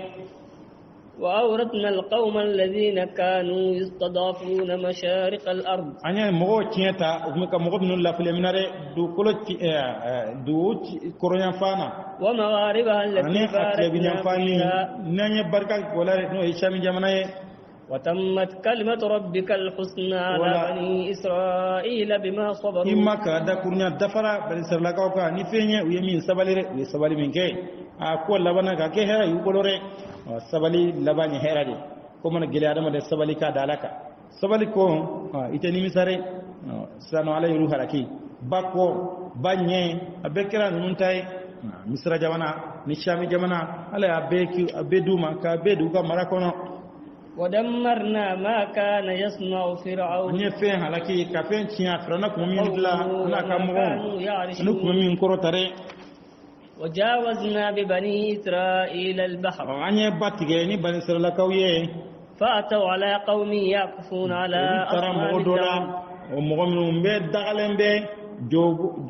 وأورثنا القوم الذين كانوا يستضعفون مشارق الأرض أنا مغو تيتا ومك مغو من الله في المنارة دو كورونا فانا ومغاربها التي باركنا فيها نانيا بركة ولا نو هشام جمناه وتمت كلمة ربك الحسنى على بني إسرائيل بما صبروا إما كذا كورنا دفرا بني إسرائيل كوكا نفيني ويمين سبالي من كي أقول لبنا كهرا يقولون سبالي لبني هرادي كمان جلي آدم ده سبالي كدالكا سبالي كون إتني مساري سانو على يروح لكي باكو بانيه أبكرا نونتاي مصر جمانا نشامي جمانا على أبدوما كأبدو كمراكونا ودمرنا ما كان يصنع فرعون نفين هلاكي كفين تيا فرنا كمين لا لا كمون نكمين كروتري وجاوزنا ببني إسرائيل البحر أني باتجيني بني إسرائيل كويه فأتوا على قوم يقفون على أصنام لهم ومغمرون بيت دغلن بي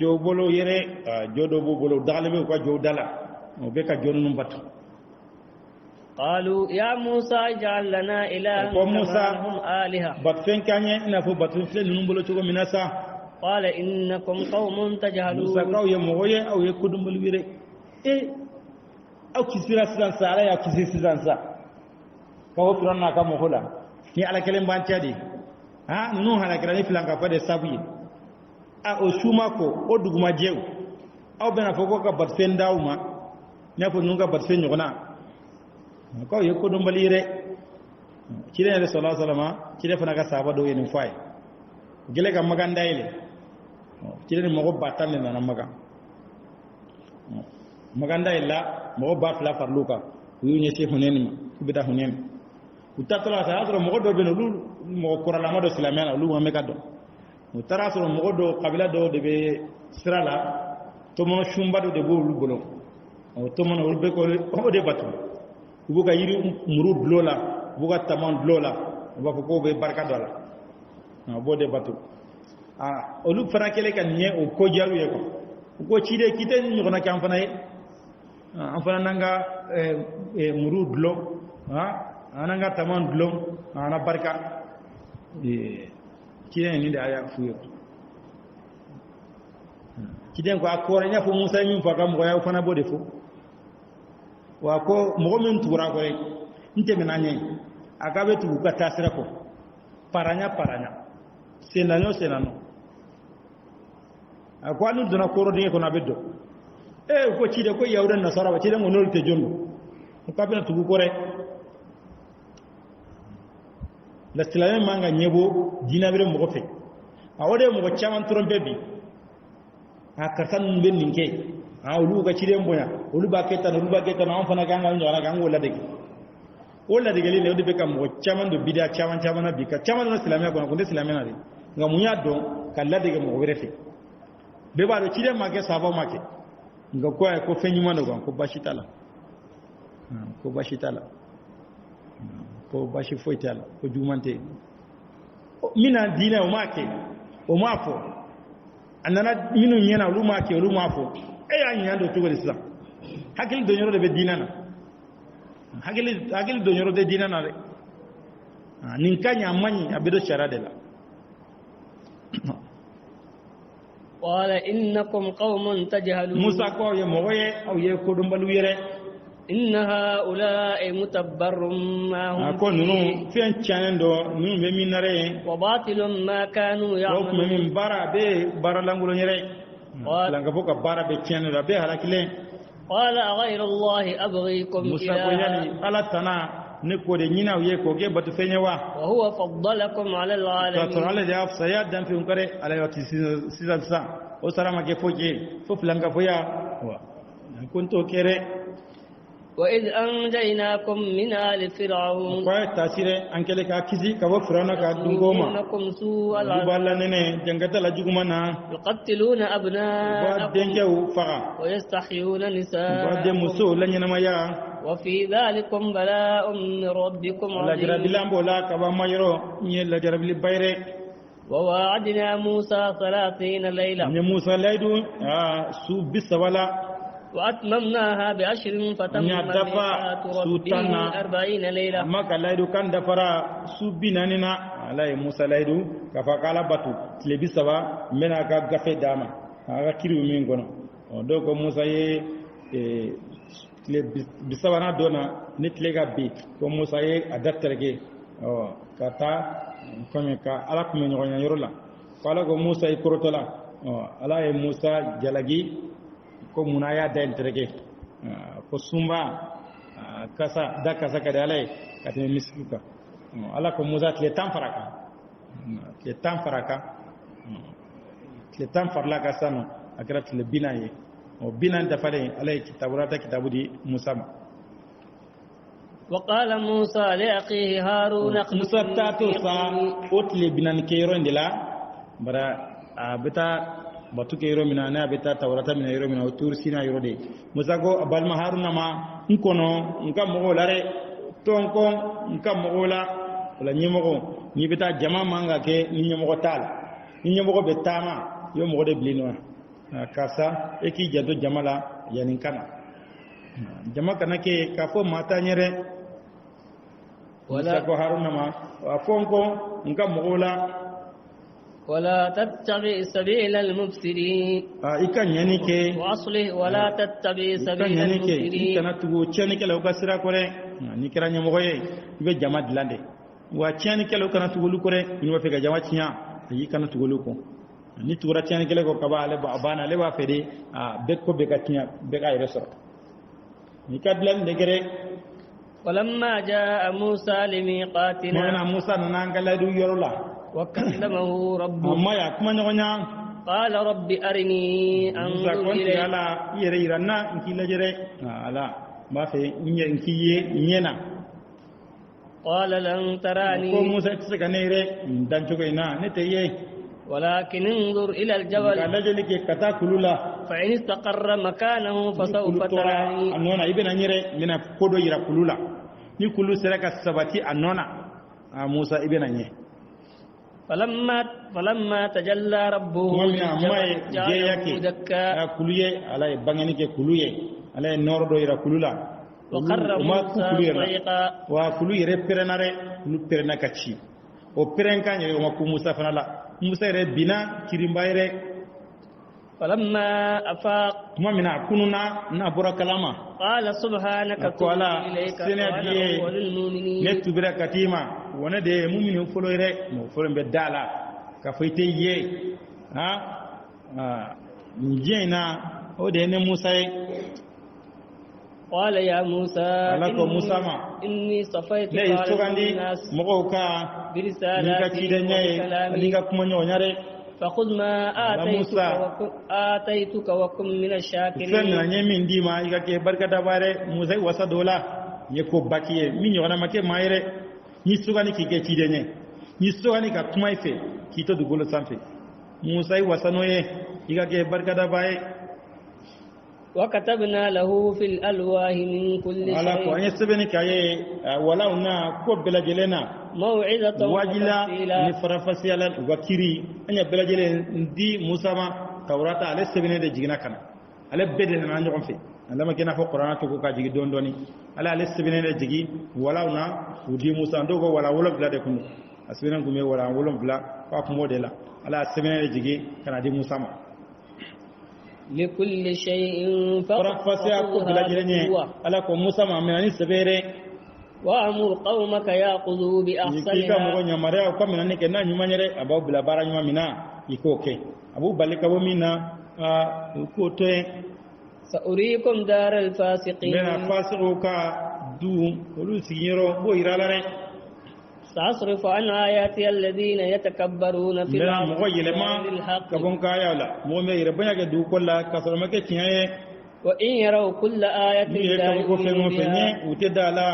جو بولو يري جو دو بولو دغلن بي وكا جو دلا وبيكا جونن باتو قالوا يا موسى اجعل لنا إلها كما لهم آلهة باتفين كاني نفو باتفين فلين نمبلو تشوكو مناسا قال إنكم قوم تجهلون موسى كاو يمغوية أو يكودم بالويري أو كسيرا سلانسا على يا كسير سلانسا كاو فرانا كمغولا ni ala kelen bantia di ha nu hala kala ni flanka fa de sabuyi a o shuma ko o duguma jew aw bena foko ka batfen dawma nya fo nunga batfen nyona ko yeko do mbalire kire ne sallallahu alaihi wasallam kire fana ka sahaba do yen fay gele ga maganda ile kire ne mo batal ne na maganda illa mo ba fla farluka yunye se huneni kubida huneni utatala sa adro mo do beno lu mo korala mo do islamiyana lu mo mekado utara so mo do kabila do de be sirala to mo shumba do de bo lu bolo o to mo no be ko o de batu buga yiri muru blola buga tamon blola ba ko be barka dola no bo de batu o lu fara kele kan nye o ko jaru ye ko chide kite ni ko na kam fana ye an fana nanga muru blo ananga tamon blom ana barka kiden ni da aya fuyo kiden ko akore nya fu musa min fa kam ko ya fana bode fu wa ko mo min tura ko nte menanye akabe tu ka tasira ko paranya senano akwa nu dona koro de ko na beddo ko chide ko yawden nasara ba chide ngonol te jondo ko kabina tu ko re la silame manga nyebo dina bere mo fe a wode mo chaman trompe bi a kartan ben ninke a ulu ga chire mboya ulu ba keta on fana ganga nyora ganga wala de gele ne de be kam mo chaman do bidia chaman bi ka chaman no silame ko de silame na de nga munya do kala de mo were fe be ba do chire make sabo make nga ko fenyuma no ko bashitala ko bashi foitala ko jumante mina dina o make o mafo anana minu nyena lu make lu mafo e ya nyando to islam hakil do nyoro de dina na hakil do nyoro de dina na re nin kanya manyi abedo charade la qala innakum qaumun tajhalun musa ko ye moye aw ye ko dum balu yere إن هؤلاء متبر ما هم أكون نو فين كان دو نو بمين نري وباطل ما كانوا يعملون من برا لانغولو نري لانغ فوق برا بكين ربي هلاكلين قال غير الله أبغيكم إلها على تنا نكود نينا ويكو جي باتو فينيوا وهو فضلكم على العالمين تطر على جاب سياد دم في انكري على يوتي سيزان سا وسلام كي فوجي فوف لانغ فويا كنتو كيري وإذ أنجيناكم من آل فرعون كوي تاسير أنكلي كاكيزي كابو فرعون كادونغوما إنكم سوء العذاب جنگتا لجوغمانا يقتلون أبناءكم ويستحيون نساءكم وفي ذلكم بلاء من ربكم عظيم وواعدنا موسى 30 ليلة ni Musa laidu su bisa wala وأتممناها ب10 فتم nya dafa ميقات su ربه tanna 40 ليلة amma ka laidu kan dafara su binanina alai Musa laidu ka fa kala batu tile bisa ba mena ka gafe dama aga kiri min gono do ko Musa ye tile bisa wana dona ni tile ga bi ko Musa ye adaterge kata komi ka ala kuma ɲɔgɔnya yɔrɔ la ko ala ko Musa i korotola ala ye Musa jalagi ko muna y'a da terege ko sunba kasa da kasa ka di ala ye ka tɛmɛ misikiw kan ala ko Musa tile 10 fara kan tile 10 fara kan tile 10 farala ka sanu a kɛra tile 40 ye 40 dafalen ala ye kitabu di Musa ma وقال موسى لأخيه هارون Musa tato sa otle binan kero ndila bara beta batu kero mina na beta tawrata mina yero mina otur sina yero de Musa go abalma Haruna ma nkono nka mogo lare tonko nka mogo la wala nyimogo ni beta jama manga ke ni nyimogo tal ni nyimogo betama yo mogo de blino kasa eki jado jamala yanin kana jama kana ke kafo mata nyere wala ko Haruna ma afonko nka mogola ولا تتبع سبيل المفسدين ikan yani ke واصلح ولا تتبع ikan سبيل yani ke المفسدين kana tugo cheni ke law kasira kore ni kira nyamogo ye ibe jama dilande wa cheni ke law kana tugo lukore ni wa fega jama chinya yi kana tugo luko ni tura cheni ke ko kaba ale ba bana le ba fede be ko be ka chinya be ka ire soro ni kadlan de gere ولما جاء موسى لميقاتنا mana Musa nangala du yorola وكلمه ربه amma ya kuma nyonya قال رب أرني Musa أنظر konti إليك ala yere iranna inki lajere ala ma fe inki ye nyena قال لن ko تراني Musa tse kanere dan chogo ina ne te ye ولكن انظر إلى ka الجبل lajele ke kata kulula فإن استقر مكانه فسوف تراني anona ibena nyere mina kodo ira kulula ni kulu seraka sabati anona Musa ibena nye فلما تجلى ربه mamina mai للجبل je جعله yake دكا kuluye ala bangani ke kuluye ala nordo ira kulula وخر موسى صعيقا wa kulu yere perenare kulu perena kachi o perenka nye o ku Musa fanala Musa yere bina kirimbaire فلما أفاق kuma mina kununa na bora kalama قال سبحانك تبت akola إليك sene وأنا biye أول المؤمنين ne tubira katima wona de mumini folo ire mo folo be dala ka foite ye njena o de ne Musa قال يا موسى alako Musa ma إني صفيتك ne على istogandi الناس mogo ka ninga برسالاتي kidanye وبكلامي ninga kuma nyonyare فخذ ما موسى. آتيتك وكن من fen الشاكرين na nye min di ma iga ke barka da bare Musa wasa dola ye ko bakiye min nyona make mayre ni sugani kike kidanye ni sugani ka kuma ife kito dugolo sanfe Musa wasa noye iga ke barka da bare وكتبنا له في الألواح من كل ala ko شيء anye sebeni kaye wala una ko belajelena موعظة wajila وتفصيلا ni farafasi ala wakiri anya belajele ndi Musa ma Taurata ale sebene de jigina kana ale bede na nyogon fe ala ma kena fo Qur'ana to ko ka jigi don doni ala ale sebene de jigi wala una udi Musa ndogo wala wolo bla de kunu asbena ngume wala wolo bla fa ko modela ala sebene de jigi kana di Musa ma لكل شيء farafasi ko belajele ala ko Musa ma me ani sebere وأمر قومك يأخذوا kika بأحسنها mogo nyamare ko mina ne kenna nyuma nyere abaw bila bara nyuma mina ikoke abu balika bo mina ko to سأريكم دار الفاسقين mena fasiru ka du olu sigiro bo iralare سأصرف عن آياتي الذين يتكبرون في mena الأرض mogo yelema بغير الحق ka bon ka yawla mo me ire banya ke du kolla ka so make tiyaye وإن يروا كل آية ni e لا ka ko fe mo يؤمنوا fe بها ne utedala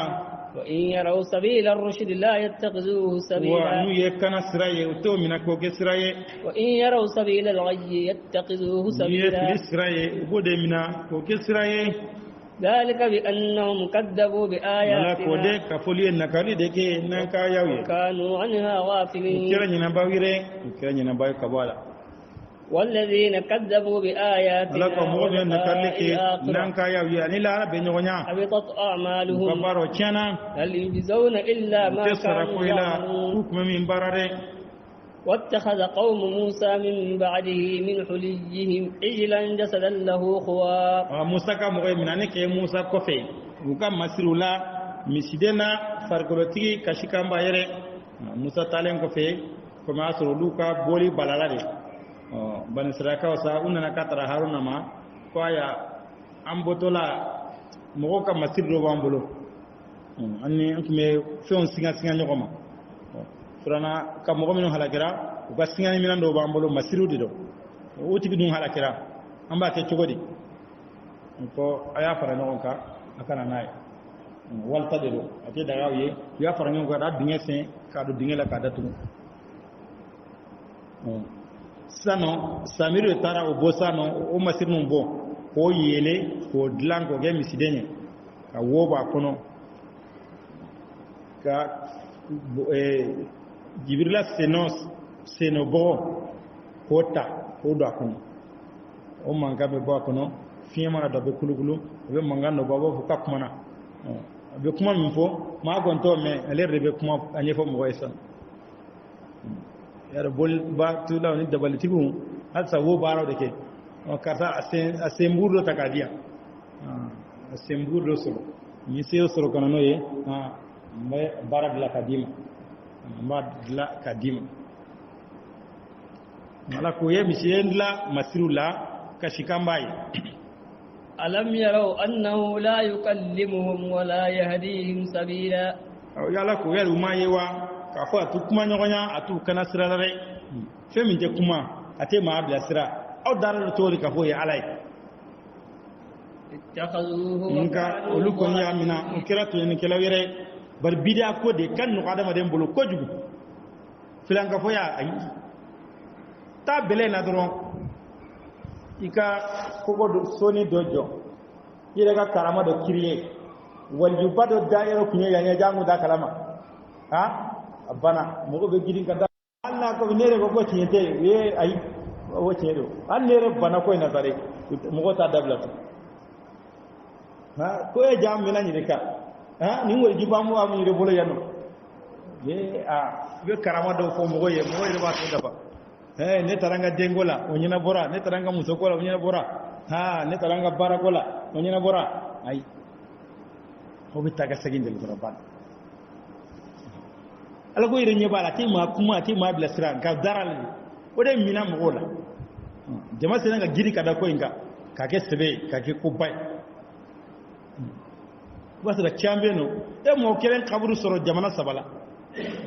وإن يروا سبيل الرشد لا يتخذوه wa سبيلا nu ye kana siraye uto mina ko ke siraye وإن يروا سبيل الغي يتخذوه ni ye سبيلا fili siraye bo de mina ko ke siraye ذلك بأنهم كذبوا بآياتنا كفولي النكالي ديكي نانكا ياوي كانوا عنها غافلين كيرا نينا باوي كبالا والذين كذبوا بآياتنا لك مؤمن نكالي نانكا ياوي يعني لا رب نغنيا حبطت أعمالهم كبارو تشانا هل يجزون إلا ما كانوا إلى يعملون حكم من برره واتخذ قوم موسى من بعده من حليهم عجلا جسدا له خوار موسى كمغي من أنك موسى كفي وكم مسيرولا مسيدنا فرقلتي كشكام بايره موسى تالين كفي كما سرولوكا بولي بالالاري بني سراكا وسا أننا كتر هارون ما كوايا أمبوتولا مغوكا مسيرو بامبولو أني أنكمي فيون سيغا نيوكما surana ka mogo minnu halakira u ka singani minan dɔw b'an bolo masiru de don o tigi dun halakira an b'a kɛ cogo di ko a y'a fara ɲɔgɔn kan a kana n'a ye walita de don a tɛ daga u ye u y'a fara ɲɔgɔn kan a dingɛ sen k'a don dingɛ la k'a datugu sisan nɔ samiru de taara o bɔ sisan nɔ o masiru ninnu bɔ k'o yeele k'o dilan k'o kɛ misiden ye ka wo b'a kɔnɔ ka Jibrila seno bɔgɔ k'o ta k'o don a kɔnɔ o mankan bɛ bɔ a kɔnɔ fiɲɛ mana dɔ bɛ kulukulu o bɛ mankan dɔ bɔ a b'a fɔ k'a kumana a bɛ kuma min fɔ maa gɔntɔ mɛ ale yɛrɛ de bɛ kuma a ɲɛfɔ mɔgɔ ye sisan yɛrɛ boliba tula ni dabalitigiw halisa wo baaraw de kɛ karisa a senburu dɔ ta k'a di yan a senburu dɔ sɔrɔ ni se sɔrɔ ka na n'o ye n bɛ baara dilan ka d'i ma n b'a dilan ka d'i ma ala k'o ye misi dilan masiriw la kasi kan b'a ye ألم يروا أنه لا يكلمهم ولا يهديهم سبيلا yala k'o yɛrɛ u ma ye wa k'a fɔ a t'u kuma ɲɔgɔn ya a t'u kana sira la dɛ fɛn min tɛ kuma a tɛ maa bila sira aw dara dɔ cogo di k'a fɔ o ye ala ye nka olu kɔni y'a minɛ o kɛra tɔɲɔnikɛlaw yɛrɛ bari bidiya ko de ka nɔgɔ adamaden bolo kojugu filankafɔya ayi taa bɛlɛ na dɔrɔn i ka kogo soni dɔ jɔ i yɛrɛ ka karama dɔ kiri ye walijuba dɔ da yɛrɛ kun ye yan ɲɛ jangu da kalama a bana mɔgɔ bɛ girin ka da hali n'a ko ne yɛrɛ ko ko tiɲɛ tɛ u ye ayi o tiɲɛ don hali ne yɛrɛ bana ko in na sare mɔgɔ t'a dabila tun ko ye jaa mina ɲini kan nin walijuba mu amu yɛrɛ bolo yan nɔ i bɛ karama dɔw fɔ mɔgɔ ye mɔgɔ yɛrɛ b'a to dafa ne taara n ka denko la o ɲɛnabɔra ne taara n ka musoko la o ɲɛnabɔra ne taara n ka baarako la o ɲɛnabɔra ayi o bɛ taa ka segin deli dɔrɔn banna ala ko yɛrɛ ɲɛ b'a la a tɛ maa kuma a tɛ maa bilasira nka dara le o de mina mɔgɔw la jama sera ka giri ka da ko in kan k'a kɛ sɛbɛ ye k'a kɛ koba ye o b'a sɔrɔ caman bɛ yen nɔ e mɔgɔ kelen kaburu sɔrɔ jamana saba la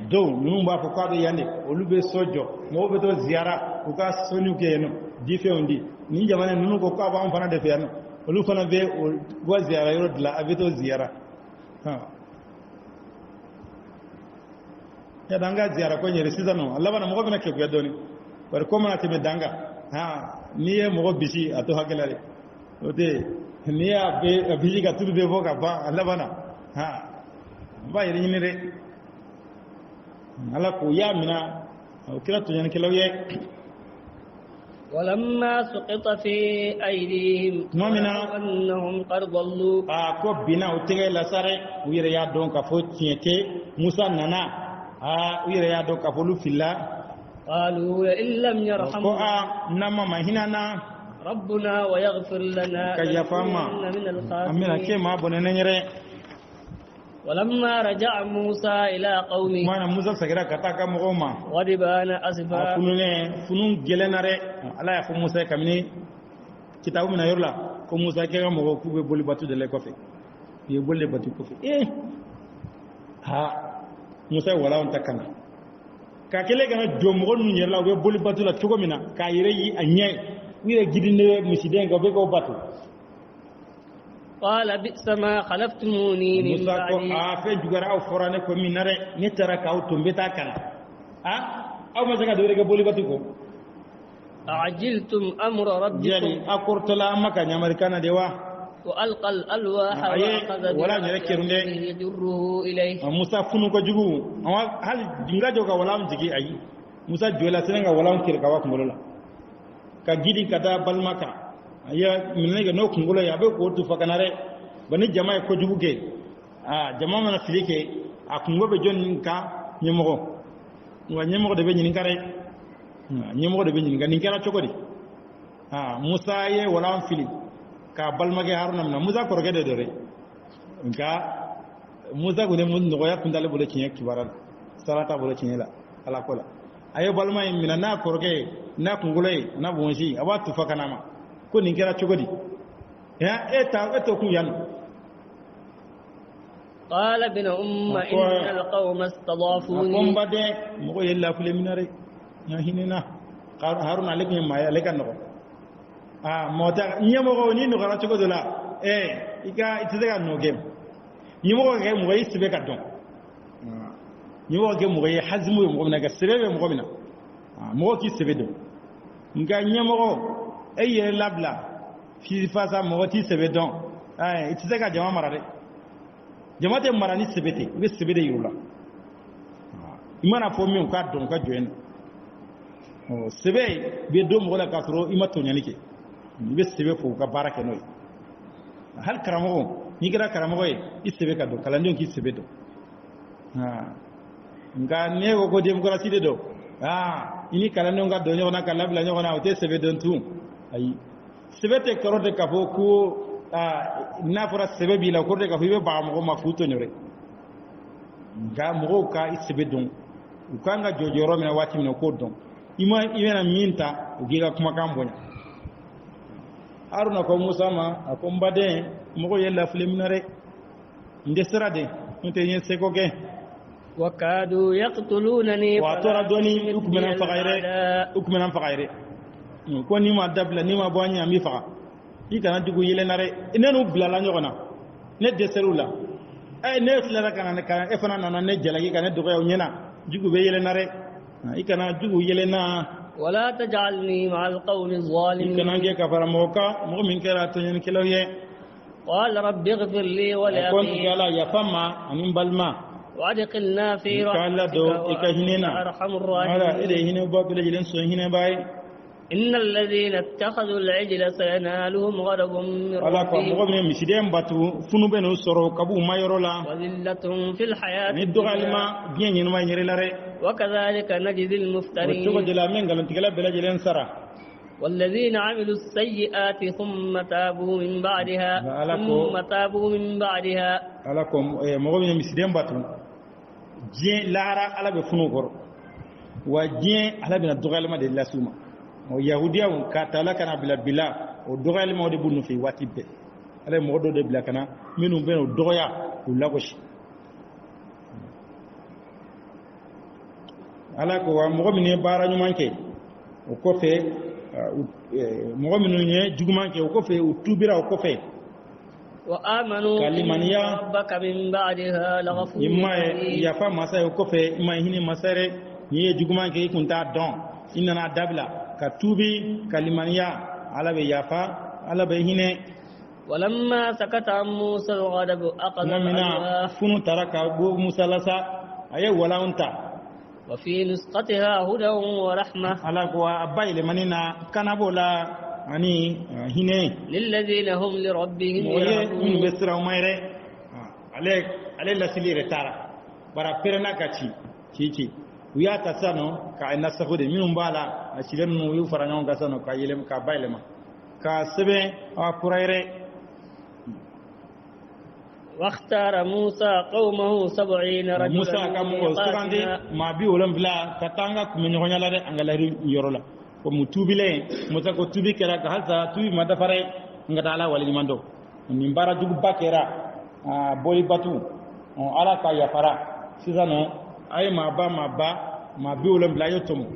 dɔw ninnu b'a fɔ k'a bɛ yan de olu bɛ so jɔ mɔgɔw bɛ to ziyara u ka soniw kɛ yen nɔ di fɛnw di nin jamana ninnu ko k'a b'an fana de fɛ yan nɔ olu fana bɛ u ka ziyara yɔrɔ dilan a bɛ to ziyara ya dan ka ziyara ko yɛrɛ sisan nɔ a laban mɔgɔ bɛna kekuya dɔɔni bari ko mana tɛmɛ dan kan n'i ye mɔgɔ bisi a to hakɛ la dɛ o tɛ n'i y'a bisi ka tulu bɛ fɔ ka ban a laban na n b'a yɛrɛ ɲini dɛ ala ko y'a minɛ o kɛra tɔɲɔnikɛlaw ye ولما سقط في أيديهم أنهم قد ضلوا ko bina o tɛgɛ la sa dɛ u yɛrɛ y'a dɔn k'a fɔ tiɲɛ tɛ Musa nana u yɛrɛ y'a dɔn k'a fɔ olu filila قالوا إن لم يرحمنا ko n'an ma hinana ربنا ويغفر لنا لنكونن من الخاسرين amina ke ma bonene yɛrɛ ولما رجع موسى إلى قومه mana Musa segira ka taa ka mɔgɔw ma غضبان أسفا funun gɛlɛnna dɛ ala y'a fɔ Musa ye kabini kitabu mina yɔrɔ la ko Musa kɛ ka mɔgɔw k'u bɛ boli batu de la kɔfɛ u ye boli batu kɔfɛ Musa ye walaw ta kana ka kɛlɛ kana jɔ mɔgɔ ninnu yɛrɛ la u bɛ boli batu la cogo min na k'a yɛrɛ yi a ɲɛ u yɛrɛ gidinde misiden kan u bɛ k'o batu قال بئس ما خلفتموني من Musa ko بعدي fɛn juguyara aw fɔra ne ko min na dɛ ne taara k'aw to n bɛ taa kana aw ma se ka dɔ wɛrɛ kɛ boli batu kɔ أعجلتم أمر ربكم yali a kɔrɔtɔla an ma ka ɲamari kana de wa وألقى الألواح وأخذ ولا نركرني يجره إليه موسى فنو كجو هل دنجا جوكا ولا مجيء أي موسى جولا سنغا ولا مكير كواك مولولا كجدي كذا بالمكا أيه منك نو كنقولا يا أبو كورتو فكناري بني جماعة كجو كي جماعة من فيك أكنغو بجون كا نيمو ونيمو دبي نينكاري نيمو دبي نينكاري تشوكودي Musa ye wala fili ka balmage Haruna na Musa korge de dore nka Musa gune mun no ya kundale bole kinya kibara salata bole kinya la ala kola ayo balma mina na korge na kungulai na bonji aba tufa kanama ko nin kera chogodi ya eto kun yan قال ابن إن القوم استضافوني أقوم بعد مغو يلا فلي مناري نهيننا Haruna alaikum ma ya lekan no mota nyamo ni no gara choko dola ika itidega no game nyimo ga mo yi sibe ka don nyimo ga mo yi hazmu mo na ga sirebe mo mina mo ki sibe do nga nyamo eye labla fi fasa mo ti sibe don itidega jama marade jama te marani sibete be sibede yula imana fo mi ka don ka joen sebe be do mo la ka tro imato nyanike be sebe fo ka barake noy hal karamo ni gira karamo e isebe ka do kala ndon ki sebe do nga ne go demokrasi de do ini kala ndon ga do nyona kala bla nyona o te sebe don tu ay sebe te karote ka fo ko na fora sebe bi la ko de ka fo be ba mo ma futo nyore nga mo ka isebe don ukanga jojoro me wati me ko don imena minta ugiga kuma kambonya Haruna ko Musa ma akon bade mo yella flimnare inde sirade nte yen sekoke wakadu yaqtulunani wa toradoni ukmenan fagaire ko ni ma dabla ni ma bonya mi faga ikana dugu yele nare inenu blala nyogona ne deserula ne flara kana kana e fana nana ne jalagi kana dugu nyena jugu be yele nare ikana jugu yele na ولا تجعلني مع القوم الظالمين كان جاك فرموكا مؤمن كراتين كلويه قال رب اغفر لي ولأخي كنت قال يا فما من بالما وادخلنا في رحمتك وأنت أرحم الراحمين هذا إليه هنا باب الجلن سوينا باي إن الذين اتخذوا العجل سينالهم غضب من ربهم مغبن مسيدين باتو فنو بنو سورو كبو ما يرولا وذلتهم في الحياة الدنيا بين ما يريلاري وكذلك نجزي المفترين والذين عملوا السيئات ثم تابوا من بعدها alakom mغبن مسيدين باتو جين لارا على بفنو غور وجين على بنا الدنيا de lasuma o yahudiya on katala kana bila o dogal mo de bunu fi watibe ale mo do de bila kana minum ben o doya o lagoshi ala ko wa mo mine bara ñu manke o ko fe mo minu ñe jugumanke o ko fe o tubira o ko fe wa amanu kalimaniya rabbaka min ba'daha laghafur imma ya fa masa o ko fe imma hini masare ñe jugumanke kunta don inna dabla katubi kalimaniya ala be yafa ala be hine walamma sakata musa al-ghadab aqadha mina funu taraka go musa lasa aye wala unta wa fi nusqatiha hudan wa rahma ala ko abayle manina kanabola ani hine lil ladina hum li rabbihim yarhabun besra umayre ale la silire tara bara perena kachi chichi uya tasano ka ina sahude minum bala asilen no yu faranyon gasano ka yelem ka baylema ka sebe a puraire واختار موسى قومه 70 رجلا موسى كم سرandi ma bi wolam bla katanga kuma nyonya la de angalari yorola ko mutubile musa ko tubi kera ka halsa tubi madafare ngata ala wali mando nimbara jugu bakera boli batu ala ka yafara sizano ay ma bi wolam bla yotomo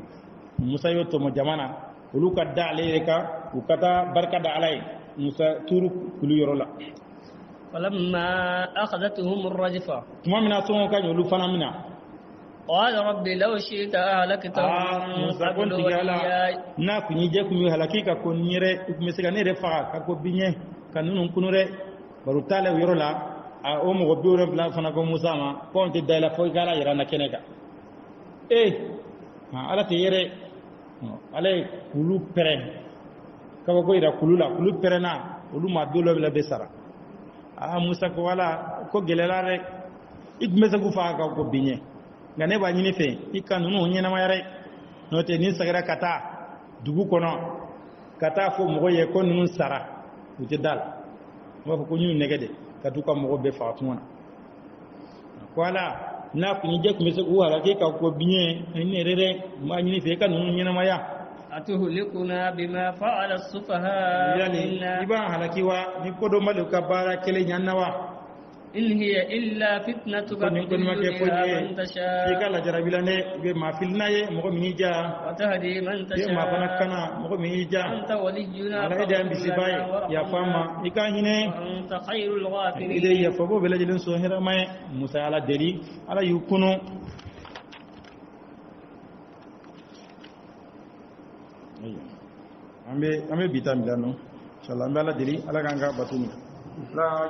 musa yotomo jamana uluka dale reka ukata barka da alai musa turu kulu yorola فلما أخذتهم الرجفة ثم من أسوأ كان يقولوا فنامنا قال رب لو شئت أهلكتهم قبل وإياي na kunyi je kunyi halakika ko nyire kumeseka ne refa ka ko binye ka nunu kunure baru tale yoro la a o mo biure bla fana ko Musa ma ko te dala fo gala yara na kenega ala te yere ala kulu pere ka ko ira kulu pere na olu ma dolo la besara Musa ko wala ko gelela re idme sa ku fa ka ko binye ngane ba nyini fe ikanu no nyina ma yare no te ni sagara kata dugu kono kata fo mo ye ko nun sara uti dal mo ko nyu negede katu ka mo be fa tuna wala na ku ni je ku mese wala ke ka ko binye ni rere ma nyini fe ka nun nyina ma ya atuhlikuna bima fa'ala as-sufaha yani iba halakiwa ni ko do maluka bara kele nyannawa in hiya illa fitnatuka man tasha kala jarabila ne be ma filnaye mo mi ja wa tahdi man tasha ma bana kana mo mi ja anta waliyuna ala da bisi bay ya fama ikahine anta khairul ghafirin ide ya fabo bela jilin so hera may Musa ala deli ala yukuno ambe bitam bilano inshallah ambe ala deli ala ganga batuni la